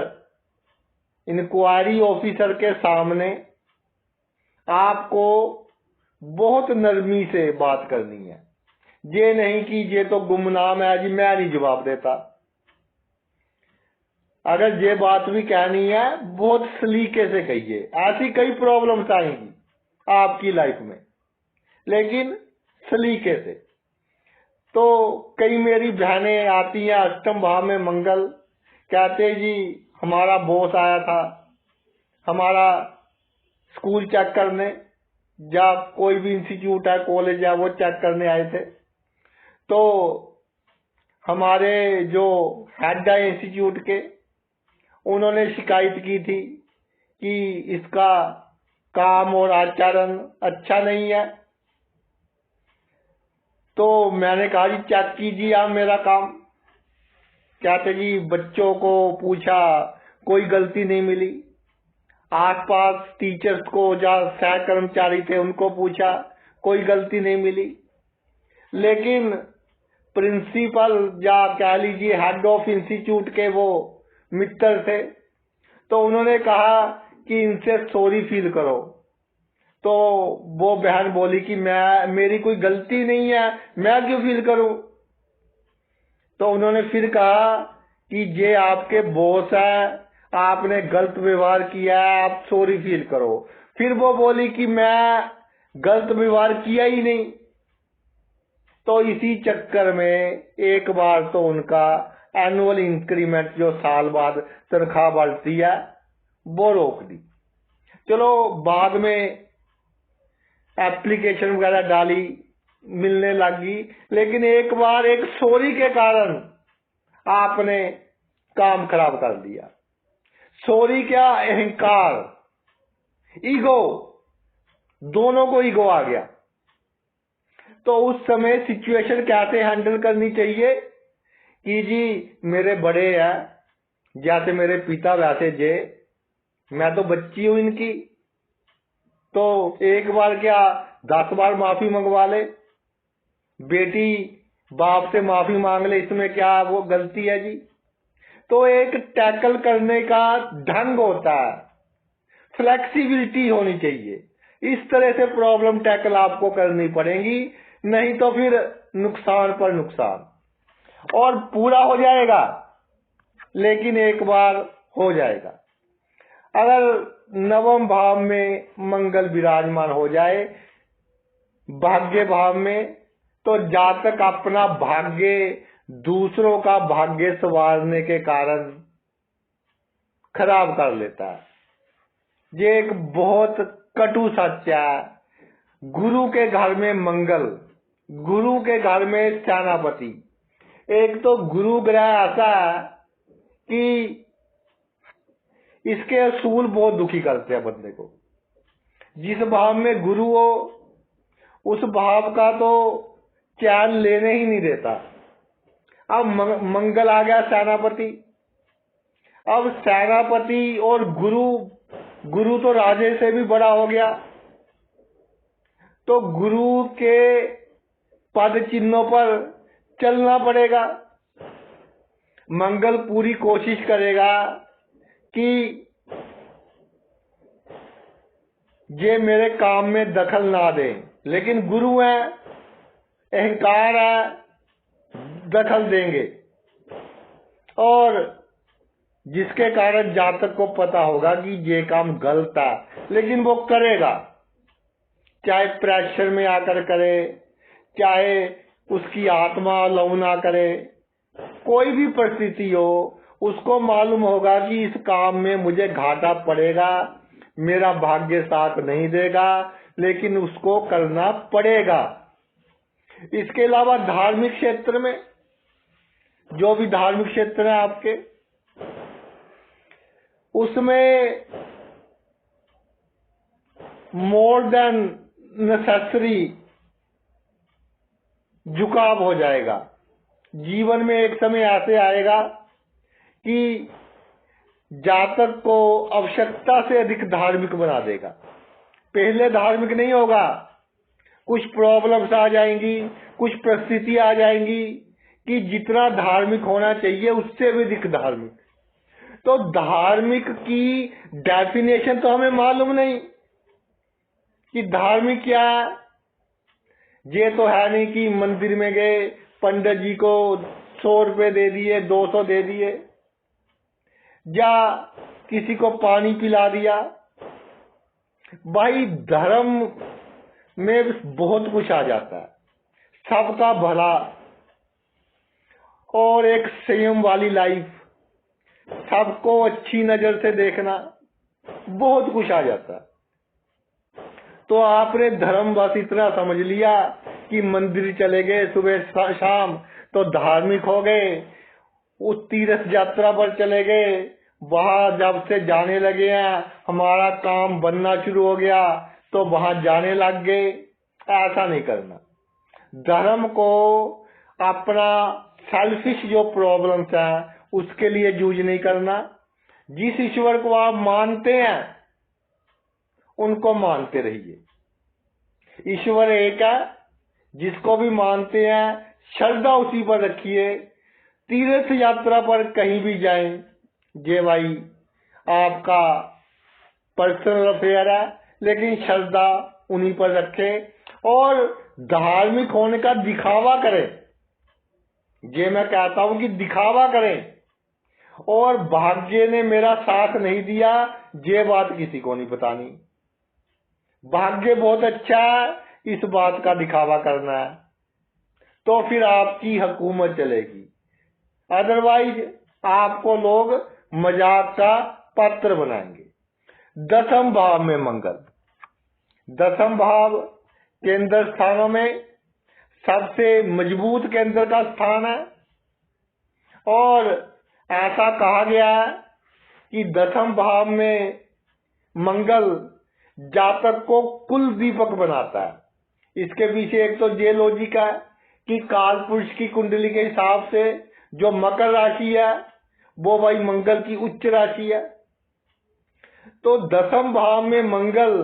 इंक्वायरी ऑफिसर के सामने आपको बहुत नरमी से बात करनी है, ये नहीं कि ये तो गुमनाम है जी मैं नहीं जवाब देता। अगर ये बात भी कहनी है बहुत सलीके से कहिए। ऐसी कई प्रॉब्लम्स आएंगी आपकी लाइफ में, लेकिन सलीके से। तो कई मेरी बहनें आती हैं अष्टम भाव में मंगल, कहते जी हमारा बॉस आया था हमारा स्कूल चेक करने, या कोई भी इंस्टीट्यूट है, कॉलेज है, वो चेक करने आए थे, तो हमारे जो हेड है इंस्टीट्यूट के, उन्होंने शिकायत की थी कि इसका काम और आचरण अच्छा नहीं है। तो मैंने कहा जी चेक कीजिए आप मेरा काम। कहते जी बच्चों को पूछा, कोई गलती नहीं मिली, आसपास टीचर्स को, जहाँ सह कर्मचारी थे उनको पूछा, कोई गलती नहीं मिली, लेकिन प्रिंसिपल या कह लीजिए हेड ऑफ इंस्टीट्यूट के वो मित्र थे, तो उन्होंने कहा कि इनसे सॉरी फील करो। तो वो बहन बोली कि मेरी कोई गलती नहीं है, मैं क्यों फील करूं। तो उन्होंने फिर कहा कि ये आपके बॉस है, आपने गलत व्यवहार किया है, आप सॉरी फील करो। फिर वो बोली कि मैं गलत व्यवहार किया ही नहीं। तो इसी चक्कर में एक बार तो उनका एनुअल इंक्रीमेंट जो साल बाद तनख्वाह बढ़ती है वो रोक दी। चलो बाद में एप्लीकेशन वगैरह डाली, मिलने लगी, लेकिन एक बार एक सॉरी के कारण आपने काम खराब कर दिया। सॉरी क्या, अहंकार, ईगो, दोनों को ईगो आ गया। तो उस समय सिचुएशन कैसे हैंडल करनी चाहिए कि जी मेरे बड़े हैं, जैसे मेरे पिता वैसे जे, मैं तो बच्ची हूं इनकी, तो एक बार क्या 10 बार माफी मंगवा ले, बेटी बाप से माफी मांग ले, इसमें क्या वो गलती है जी। तो एक टैकल करने का ढंग होता है, फ्लेक्सिबिलिटी होनी चाहिए। इस तरह से प्रॉब्लम टैकल आपको करनी पड़ेगी, नहीं तो फिर नुकसान पर नुकसान। और पूरा हो जाएगा, लेकिन एक बार हो जाएगा। अगर नवम भाव में मंगल विराजमान हो जाए भाग्य भाव में, तो जातक अपना भाग्य दूसरों का भाग्य संवारने के कारण खराब कर लेता है। ये एक बहुत कटु सच है। गुरु के घर में मंगल, गुरु के घर में सेनापति। एक तो गुरु ग्रह ऐसा है कि इसके असूल बहुत दुखी करते हैं बंदे को। जिस भाव में गुरु हो उस भाव का तो चैन लेने ही नहीं देता। अब मंगल आ गया सेनापति। अब सेनापति और गुरु तो राजे से भी बड़ा हो गया, तो गुरु के पद चिन्हों पर चलना पड़ेगा। मंगल पूरी कोशिश करेगा कि ये मेरे काम में दखल ना दे, लेकिन गुरु है, अहंकार है, दखल देंगे। और जिसके कारण जातक को पता होगा कि ये काम गलत है, लेकिन वो करेगा, चाहे प्रेशर में आकर करे, चाहे उसकी आत्मा लव ना करे, कोई भी परिस्थिति हो, उसको मालूम होगा कि इस काम में मुझे घाटा पड़ेगा, मेरा भाग्य साथ नहीं देगा, लेकिन उसको करना पड़ेगा। इसके अलावा धार्मिक क्षेत्र में, जो भी धार्मिक क्षेत्र है आपके, उसमें मोर देन नेसेसरी झुकाव हो जाएगा। जीवन में एक समय ऐसे आएगा कि जातक को आवश्यकता से अधिक धार्मिक बना देगा। पहले धार्मिक नहीं होगा, कुछ प्रॉब्लम्स आ जाएंगी, कुछ परिस्थिति आ जाएंगी कि जितना धार्मिक होना चाहिए उससे भी अधिक धार्मिक। तो धार्मिक की डेफिनेशन तो हमें मालूम नहीं कि धार्मिक क्या है। ये तो है नहीं कि मंदिर में गए, पंडित जी को 100 रुपए दे दिए, 200 दे दिए, या किसी को पानी पिला दिया। भाई धर्म में बहुत कुछ आ जाता है, सबका भला और एक संयम वाली लाइफ, सबको अच्छी नजर से देखना, बहुत कुछ आ जाता है। तो आपने धर्म बस इतना समझ लिया कि मंदिर चले गए सुबह शाम तो धार्मिक हो गए, उस तीर्थ यात्रा पर चले गए, वहां जब से जाने लगे हैं हमारा काम बनना शुरू हो गया तो वहां जाने लग गए। ऐसा नहीं करना। धर्म को अपना सेल्फिश जो प्रॉब्लम्स है उसके लिए यूज नहीं करना। जिस ईश्वर को आप मानते हैं उनको मानते रहिए। ईश्वर एक है, जिसको भी मानते हैं श्रद्धा उसी पर रखिए। तीर्थ यात्रा पर कहीं भी जाएं, ये भाई आपका पर्सनल अफेयर है, लेकिन श्रद्धा उन्हीं पर रखें और धार्मिक होने का दिखावा करें। ये मैं कहता हूं कि दिखावा करें और भाग्य ने मेरा साथ नहीं दिया, ये बात किसी को नहीं बतानी। भाग्य बहुत अच्छा है, इस बात का दिखावा करना है तो फिर आपकी हुकूमत चलेगी, अदरवाइज आपको लोग मजाक का पात्र बनाएंगे। 10वें भाव में मंगल, 10वें भाव केंद्र स्थानों में सबसे मजबूत केंद्र का स्थान है और ऐसा कहा गया है कि 10वें भाव में मंगल जातक को कुल दीपक बनाता है। इसके पीछे एक तो ये लॉजिक है कि काल पुरुष की कुंडली के हिसाब से जो मकर राशि है वो भाई मंगल की उच्च राशि है। तो 10वें भाव में मंगल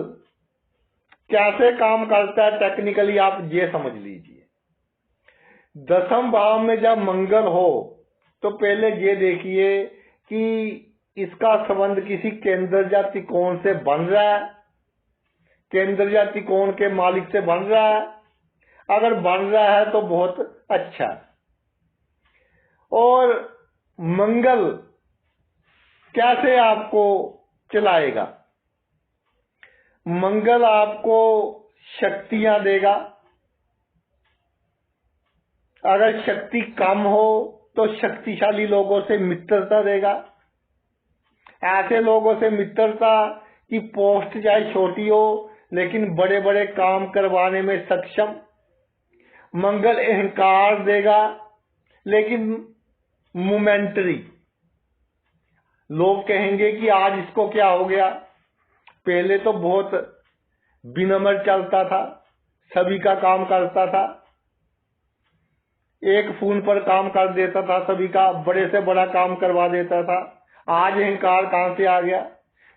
कैसे काम करता है टेक्निकली आप ये समझ लीजिए। 10वें भाव में जब मंगल हो तो पहले ये देखिए कि इसका संबंध किसी केंद्र या त्रिकोण से बन रहा है, केंद्र या त्रिकोण के मालिक से बन रहा है। अगर बन रहा है तो बहुत अच्छा। और मंगल कैसे आपको चलाएगा? मंगल आपको शक्तियां देगा। अगर शक्ति कम हो तो शक्तिशाली लोगों से मित्रता देगा। ऐसे लोगों से मित्रता की पोस्ट चाहे छोटी हो लेकिन बड़े बड़े काम करवाने में सक्षम। मंगल अहंकार देगा लेकिन मोमेंटरी। लोग कहेंगे कि आज इसको क्या हो गया। पहले तो बहुत विनम्र चलता था, सभी का काम करता था, एक फोन पर काम कर देता था, सभी का बड़े से बड़ा काम करवा देता था। आज अहंकार कहां से आ गया?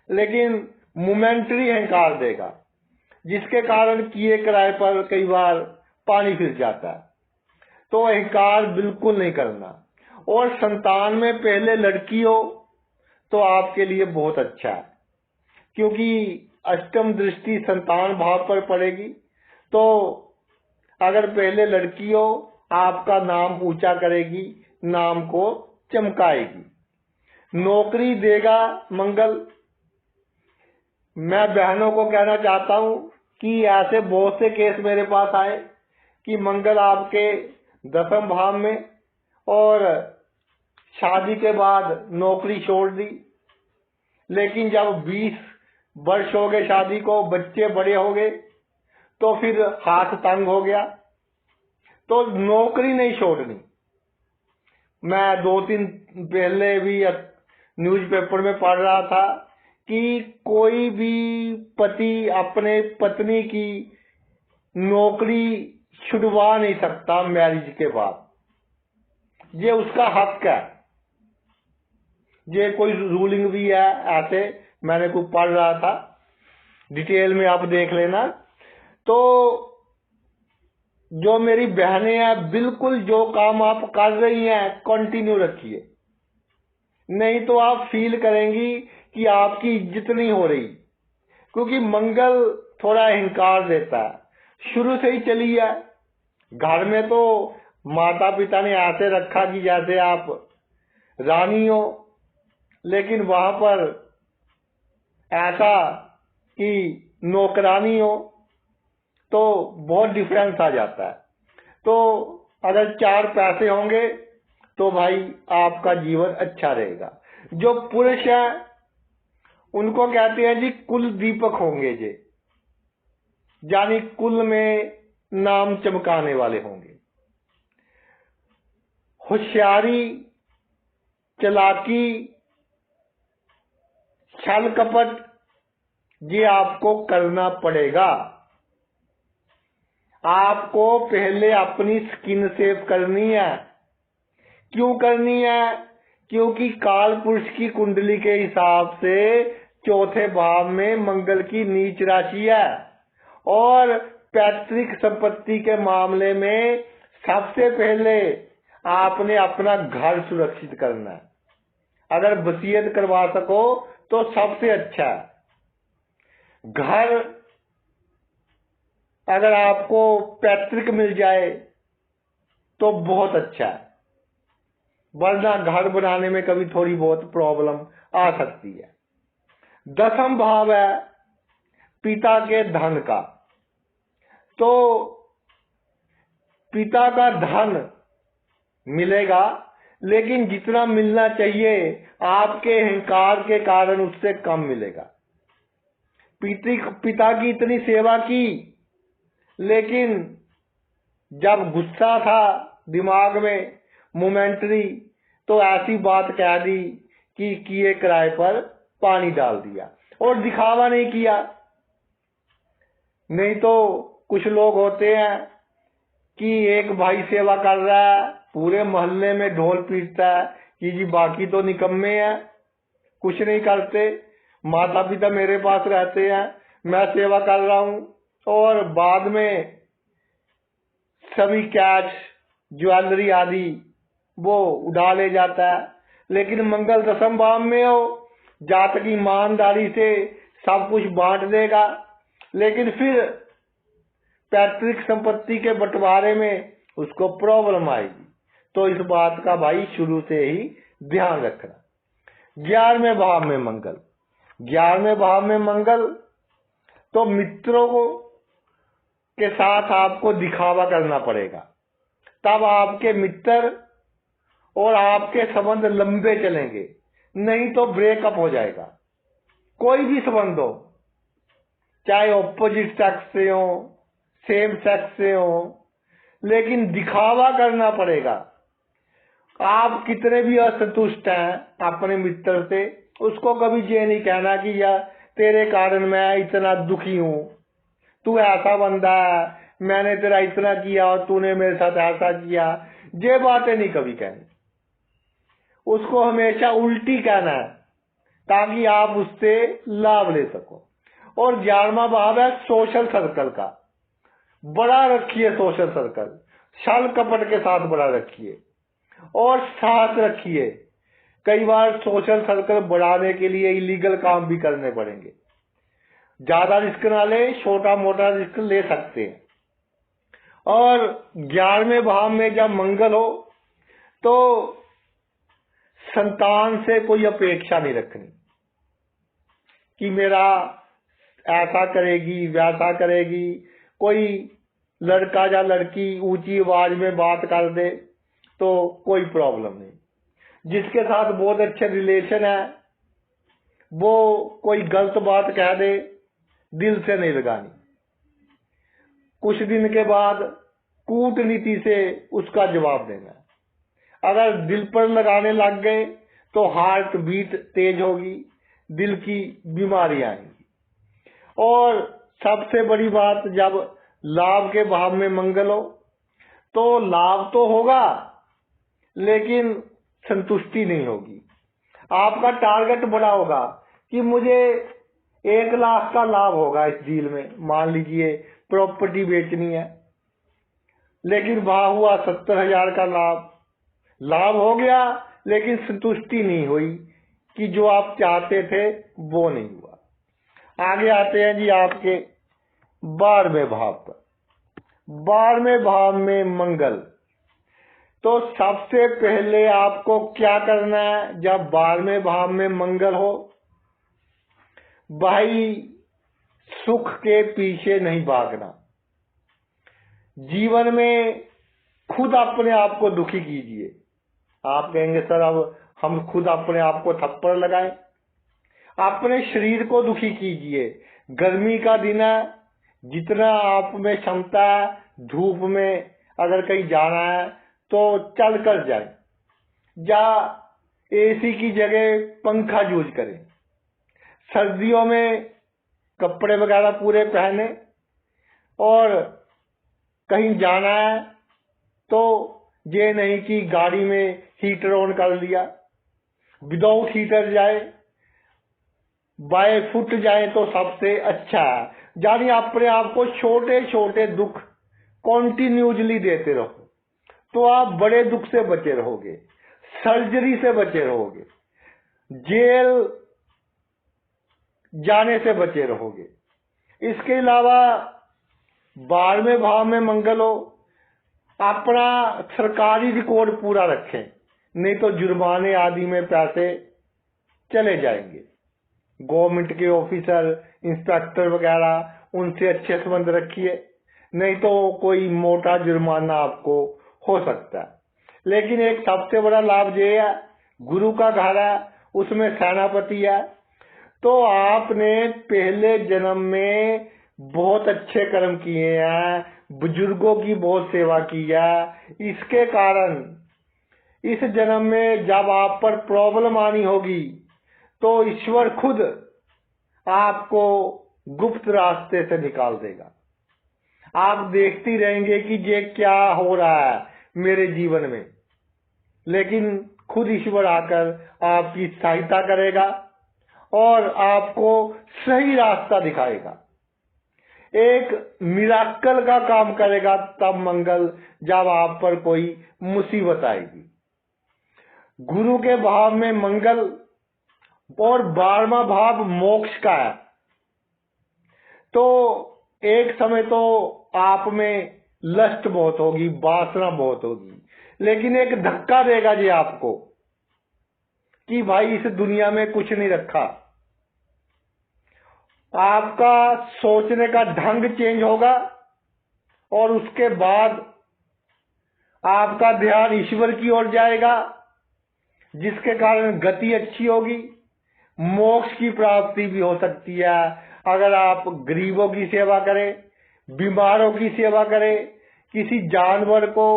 लेकिन मोमेंटरी अहंकार देगा जिसके कारण किए किराए पर कई बार पानी फिर जाता है। तो अहंकार बिल्कुल नहीं करना। और संतान में पहले लड़की हो तो आपके लिए बहुत अच्छा है, क्योंकि अष्टम दृष्टि संतान भाव पर पड़ेगी। तो अगर पहले लड़की हो आपका नाम ऊंचा करेगी, नाम को चमकाएगी। नौकरी देगा मंगल। मैं बहनों को कहना चाहता हूं कि ऐसे बहुत से केस मेरे पास आए कि मंगल आपके 10वें भाव में और शादी के बाद नौकरी छोड़ दी, लेकिन जब 20 वर्ष हो गए शादी को, बच्चे बड़े हो गए तो फिर हाथ तंग हो गया, तो नौकरी नहीं छोड़नी। मैं 2-3 पहले भी न्यूज़पेपर में पढ़ रहा था कि कोई भी पति अपने पत्नी की नौकरी छुड़वा नहीं सकता मैरिज के बाद, ये उसका हक है। ये कोई रूलिंग भी है, ऐसे मैंने कुछ पढ़ रहा था, डिटेल में आप देख लेना। तो जो मेरी बहनें हैं, बिल्कुल जो काम आप कर रही हैं कंटिन्यू रखिए, नहीं तो आप फील करेंगी कि आपकी इज्जत नहीं हो रही, क्योंकि मंगल थोड़ा अहंकार देता है, शुरू से ही चली है। घर में तो माता पिता ने ऐसे रखा कि जैसे आप रानी हो, लेकिन वहां पर ऐसा कि नौकरानी हो, तो बहुत डिफरेंस आ जाता है। तो अगर 4 पैसे होंगे तो भाई आपका जीवन अच्छा रहेगा। जो पुरुष है उनको कहते हैं जी कुल दीपक होंगे, जे यानी कुल में नाम चमकाने वाले होंगे। होशियारी, चालाकी, छल कपट ये आपको करना पड़ेगा। आपको पहले अपनी स्किन सेव करनी है। क्यों करनी है? क्योंकि काल पुरुष की कुंडली के हिसाब से 4थे भाव में मंगल की नीच राशि है और पैतृक संपत्ति के मामले में सबसे पहले आपने अपना घर सुरक्षित करना है। अगर वसीयत करवा सको तो सबसे अच्छा है। घर अगर आपको पैतृक मिल जाए तो बहुत अच्छा है। वरना घर बनाने में कभी थोड़ी बहुत प्रॉब्लम आ सकती है। 10वां भाव है पिता के धन का। तो पिता का धन मिलेगा, लेकिन जितना मिलना चाहिए आपके अहंकार के कारण उससे कम मिलेगा। पिता की इतनी सेवा की, लेकिन जब गुस्सा था दिमाग में मोमेंटरी, तो ऐसी बात कह दी कि किए किराए पर पानी डाल दिया और दिखावा नहीं किया। नहीं तो कुछ लोग होते हैं कि एक भाई सेवा कर रहा है, पूरे मोहल्ले में ढोल पीटता है कि जी बाकी तो निकम्मे हैं, कुछ नहीं करते, माता पिता मेरे पास रहते हैं, मैं सेवा कर रहा हूं, और बाद में सभी कैश ज्वेलरी आदि वो उड़ा ले जाता है। लेकिन मंगल 10वें भाव में हो, जातक ईमानदारी से सब कुछ बांट देगा, लेकिन फिर पैतृक संपत्ति के बंटवारे में उसको प्रॉब्लम आएगी। तो इस बात का भाई शुरू से ही ध्यान रखना। 11वें भाव में मंगल, 11वें भाव में मंगल, तो मित्रों को के साथ आपको दिखावा करना पड़ेगा, तब आपके मित्र और आपके संबंध लंबे चलेंगे, नहीं तो ब्रेकअप हो जाएगा। कोई भी संबंध हो, चाहे ऑपोजिट सेक्स से हो, सेम सेक्स से हो, लेकिन दिखावा करना पड़ेगा। आप कितने भी असंतुष्ट हैं अपने मित्र से, उसको कभी ये नहीं कहना कि यार तेरे कारण मैं इतना दुखी हूं, तू ऐसा बंदा है, मैंने तेरा इतना किया और तूने मेरे साथ ऐसा किया। ये बातें नहीं कभी कहनी, उसको हमेशा उल्टी कहना है ताकि आप उससे लाभ ले सको। और 11वां भाव है सोशल सर्कल का। बड़ा रखिए सोशल सर्कल, छल कपट के साथ बड़ा रखिए और साथ रखिए। कई बार सोशल सर्कल बढ़ाने के लिए इलीगल काम भी करने पड़ेंगे। ज्यादा रिस्क ना ले, छोटा मोटा रिस्क ले सकते हैं। और 11वें भाव में जब मंगल हो तो संतान से कोई अपेक्षा नहीं रखनी कि मेरा ऐसा करेगी वैसा करेगी। कोई लड़का या लड़की ऊंची आवाज में बात कर दे तो कोई प्रॉब्लम नहीं। जिसके साथ बहुत अच्छे रिलेशन है वो कोई गलत बात कह दे, दिल से नहीं लगानी। कुछ दिन के बाद कूटनीति से उसका जवाब देना। अगर दिल पर लगाने लग गए तो हार्ट बीट तेज होगी, दिल की बीमारी आएंगी। और सबसे बड़ी बात, जब लाभ के भाव में मंगल हो तो लाभ तो होगा लेकिन संतुष्टि नहीं होगी। आपका टारगेट बड़ा होगा कि मुझे 1 लाख का लाभ होगा इस डील में। मान लीजिए प्रॉपर्टी बेचनी है, लेकिन वहां हुआ 70,000 का लाभ हो गया, लेकिन संतुष्टि नहीं हुई कि जो आप चाहते थे वो नहीं हुआ। आगे आते हैं जी आपके 12वें भाव पर। 12वें भाव में मंगल, तो सबसे पहले आपको क्या करना है जब 12वें भाव में मंगल हो? भाई सुख के पीछे नहीं भागना। जीवन में खुद अपने आप को दुखी कीजिए। आप कहेंगे सर अब हम खुद अपने आप को थप्पड़ लगाएं। अपने शरीर को दुखी कीजिए। गर्मी का दिन है, जितना आप में क्षमता है, धूप में अगर कहीं जाना है तो चल कर जाए, या एसी की जगह पंखा यूज करें। सर्दियों में कपड़े वगैरह पूरे पहने, और कहीं जाना है तो ये नहीं कि गाड़ी में हीटर ऑन कर लिया, विदाउट हीटर जाए, बाय फुट जाए तो सबसे अच्छा है। यानी अपने आप को छोटे छोटे दुख कॉन्टिन्यूसली देते रहो तो आप बड़े दुख से बचे रहोगे, सर्जरी से बचे रहोगे, जेल जाने से बचे रहोगे। इसके अलावा 12वें भाव में मंगल हो, अपना सरकारी रिकॉर्ड पूरा रखें। नहीं तो जुर्माने आदि में पैसे चले जाएंगे। गवर्नमेंट के ऑफिसर, इंस्पेक्टर वगैरह, उनसे अच्छे संबंध रखिए, नहीं तो कोई मोटा जुर्माना आपको हो सकता है। लेकिन एक सबसे बड़ा लाभ ये है, गुरु का घर है, उसमें सेनापति है, तो आपने पहले जन्म में बहुत अच्छे कर्म किए हैं, बुजुर्गों की बहुत सेवा की है। इसके कारण इस जन्म में जब आप पर प्रॉब्लम आनी होगी तो ईश्वर खुद आपको गुप्त रास्ते से निकाल देगा। आप देखती रहेंगे कि ये क्या हो रहा है मेरे जीवन में, लेकिन खुद ईश्वर आकर आपकी सहायता करेगा और आपको सही रास्ता दिखाएगा। एक मिराकल का काम करेगा तब मंगल, जब आप पर कोई मुसीबत आएगी। गुरु के भाव में मंगल और 12वां भाव मोक्ष का है, तो एक समय तो आप में लस्ट बहुत होगी, वासना बहुत होगी, लेकिन एक धक्का देगा जी आपको कि भाई इस दुनिया में कुछ नहीं रखा। आपका सोचने का ढंग चेंज होगा और उसके बाद आपका ध्यान ईश्वर की ओर जाएगा, जिसके कारण गति अच्छी होगी। मोक्ष की प्राप्ति भी हो सकती है अगर आप गरीबों की सेवा करें, बीमारों की सेवा करें, किसी जानवर को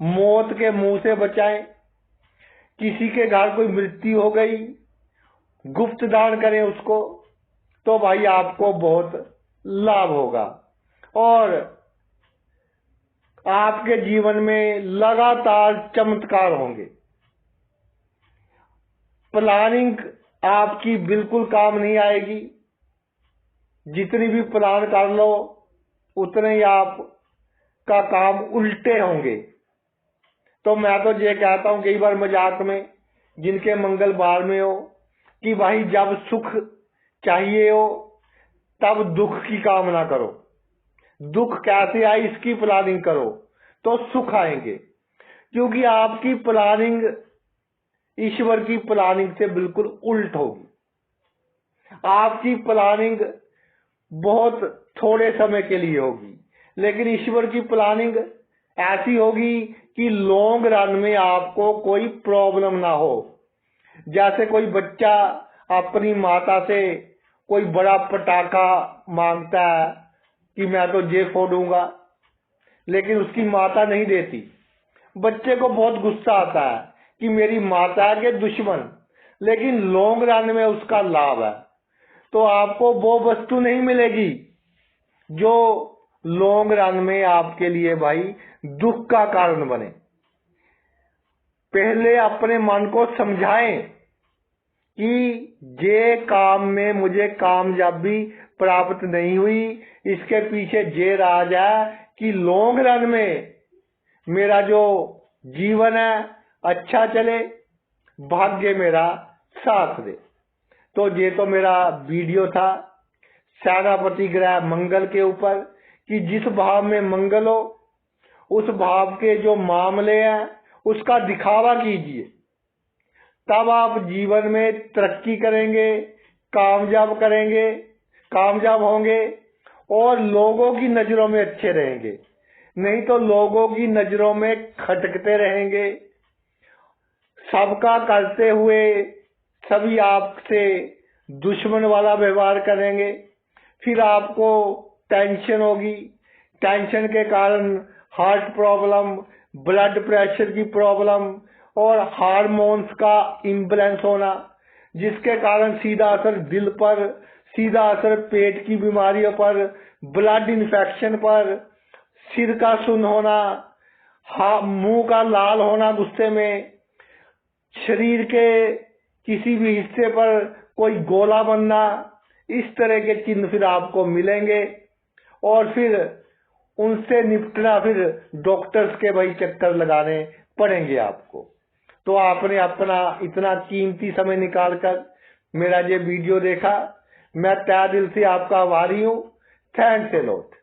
मौत के मुंह से बचाएं, किसी के घर कोई मृत्यु हो गई, गुप्त दान करें उसको, तो भाई आपको बहुत लाभ होगा और आपके जीवन में लगातार चमत्कार होंगे। प्लानिंग आपकी बिल्कुल काम नहीं आएगी। जितनी भी प्लान कर लो उतने ही आप का काम उल्टे होंगे। तो मैं तो ये कहता हूं कई बार मजाक में, जिनके मंगलवार में हो, कि भाई जब सुख चाहिए हो तब दुख की कामना करो। दुख कैसे आए इसकी प्लानिंग करो तो सुख आएंगे, क्योंकि आपकी प्लानिंग ईश्वर की प्लानिंग से बिल्कुल उल्ट होगी। आपकी प्लानिंग बहुत थोड़े समय के लिए होगी, लेकिन ईश्वर की प्लानिंग ऐसी होगी कि लॉन्ग रन में आपको कोई प्रॉब्लम ना हो। जैसे कोई बच्चा अपनी माता से कोई बड़ा पटाखा मांगता है कि मैं तो ये फोड़ूंगा, लेकिन उसकी माता नहीं देती। बच्चे को बहुत गुस्सा आता है कि मेरी माता के दुश्मन, लेकिन लॉन्ग रन में उसका लाभ है। तो आपको वो वस्तु नहीं मिलेगी जो लॉन्ग रन में आपके लिए भाई दुख का कारण बने। पहले अपने मन को समझाएं कि ये काम में मुझे कामयाबी प्राप्त नहीं हुई, इसके पीछे ये राज है कि लॉन्ग रन में मेरा जो जीवन है अच्छा चले, भाग्य मेरा साथ दे। तो ये तो मेरा वीडियो था सेनापति ग्रह मंगल के ऊपर, कि जिस भाव में मंगल हो उस भाव के जो मामले हैं उसका दिखावा कीजिए, तब आप जीवन में तरक्की करेंगे, कामयाब होंगे और लोगों की नजरों में अच्छे रहेंगे। नहीं तो लोगों की नजरों में खटकते रहेंगे, सबका करते हुए सभी आपसे दुश्मन वाला व्यवहार करेंगे। फिर आपको टेंशन होगी, टेंशन के कारण हार्ट प्रॉब्लम, ब्लड प्रेशर की प्रॉब्लम और हार्मोन्स का इम्बैलेंस होना, जिसके कारण सीधा असर दिल पर, सीधा असर पेट की बीमारियों पर, ब्लड इन्फेक्शन पर, सिर का सुन्न होना, मुंह का लाल होना गुस्से में, शरीर के किसी भी हिस्से पर कोई गोला बनना, इस तरह के चिन्ह फिर आपको मिलेंगे और फिर उनसे निपटना, फिर डॉक्टर्स के भाई चक्कर लगाने पड़ेंगे आपको। तो आपने अपना इतना कीमती समय निकालकर मेरा ये वीडियो देखा, मैं तहे दिल से आपका आभारी हूँ। Thanks a lot.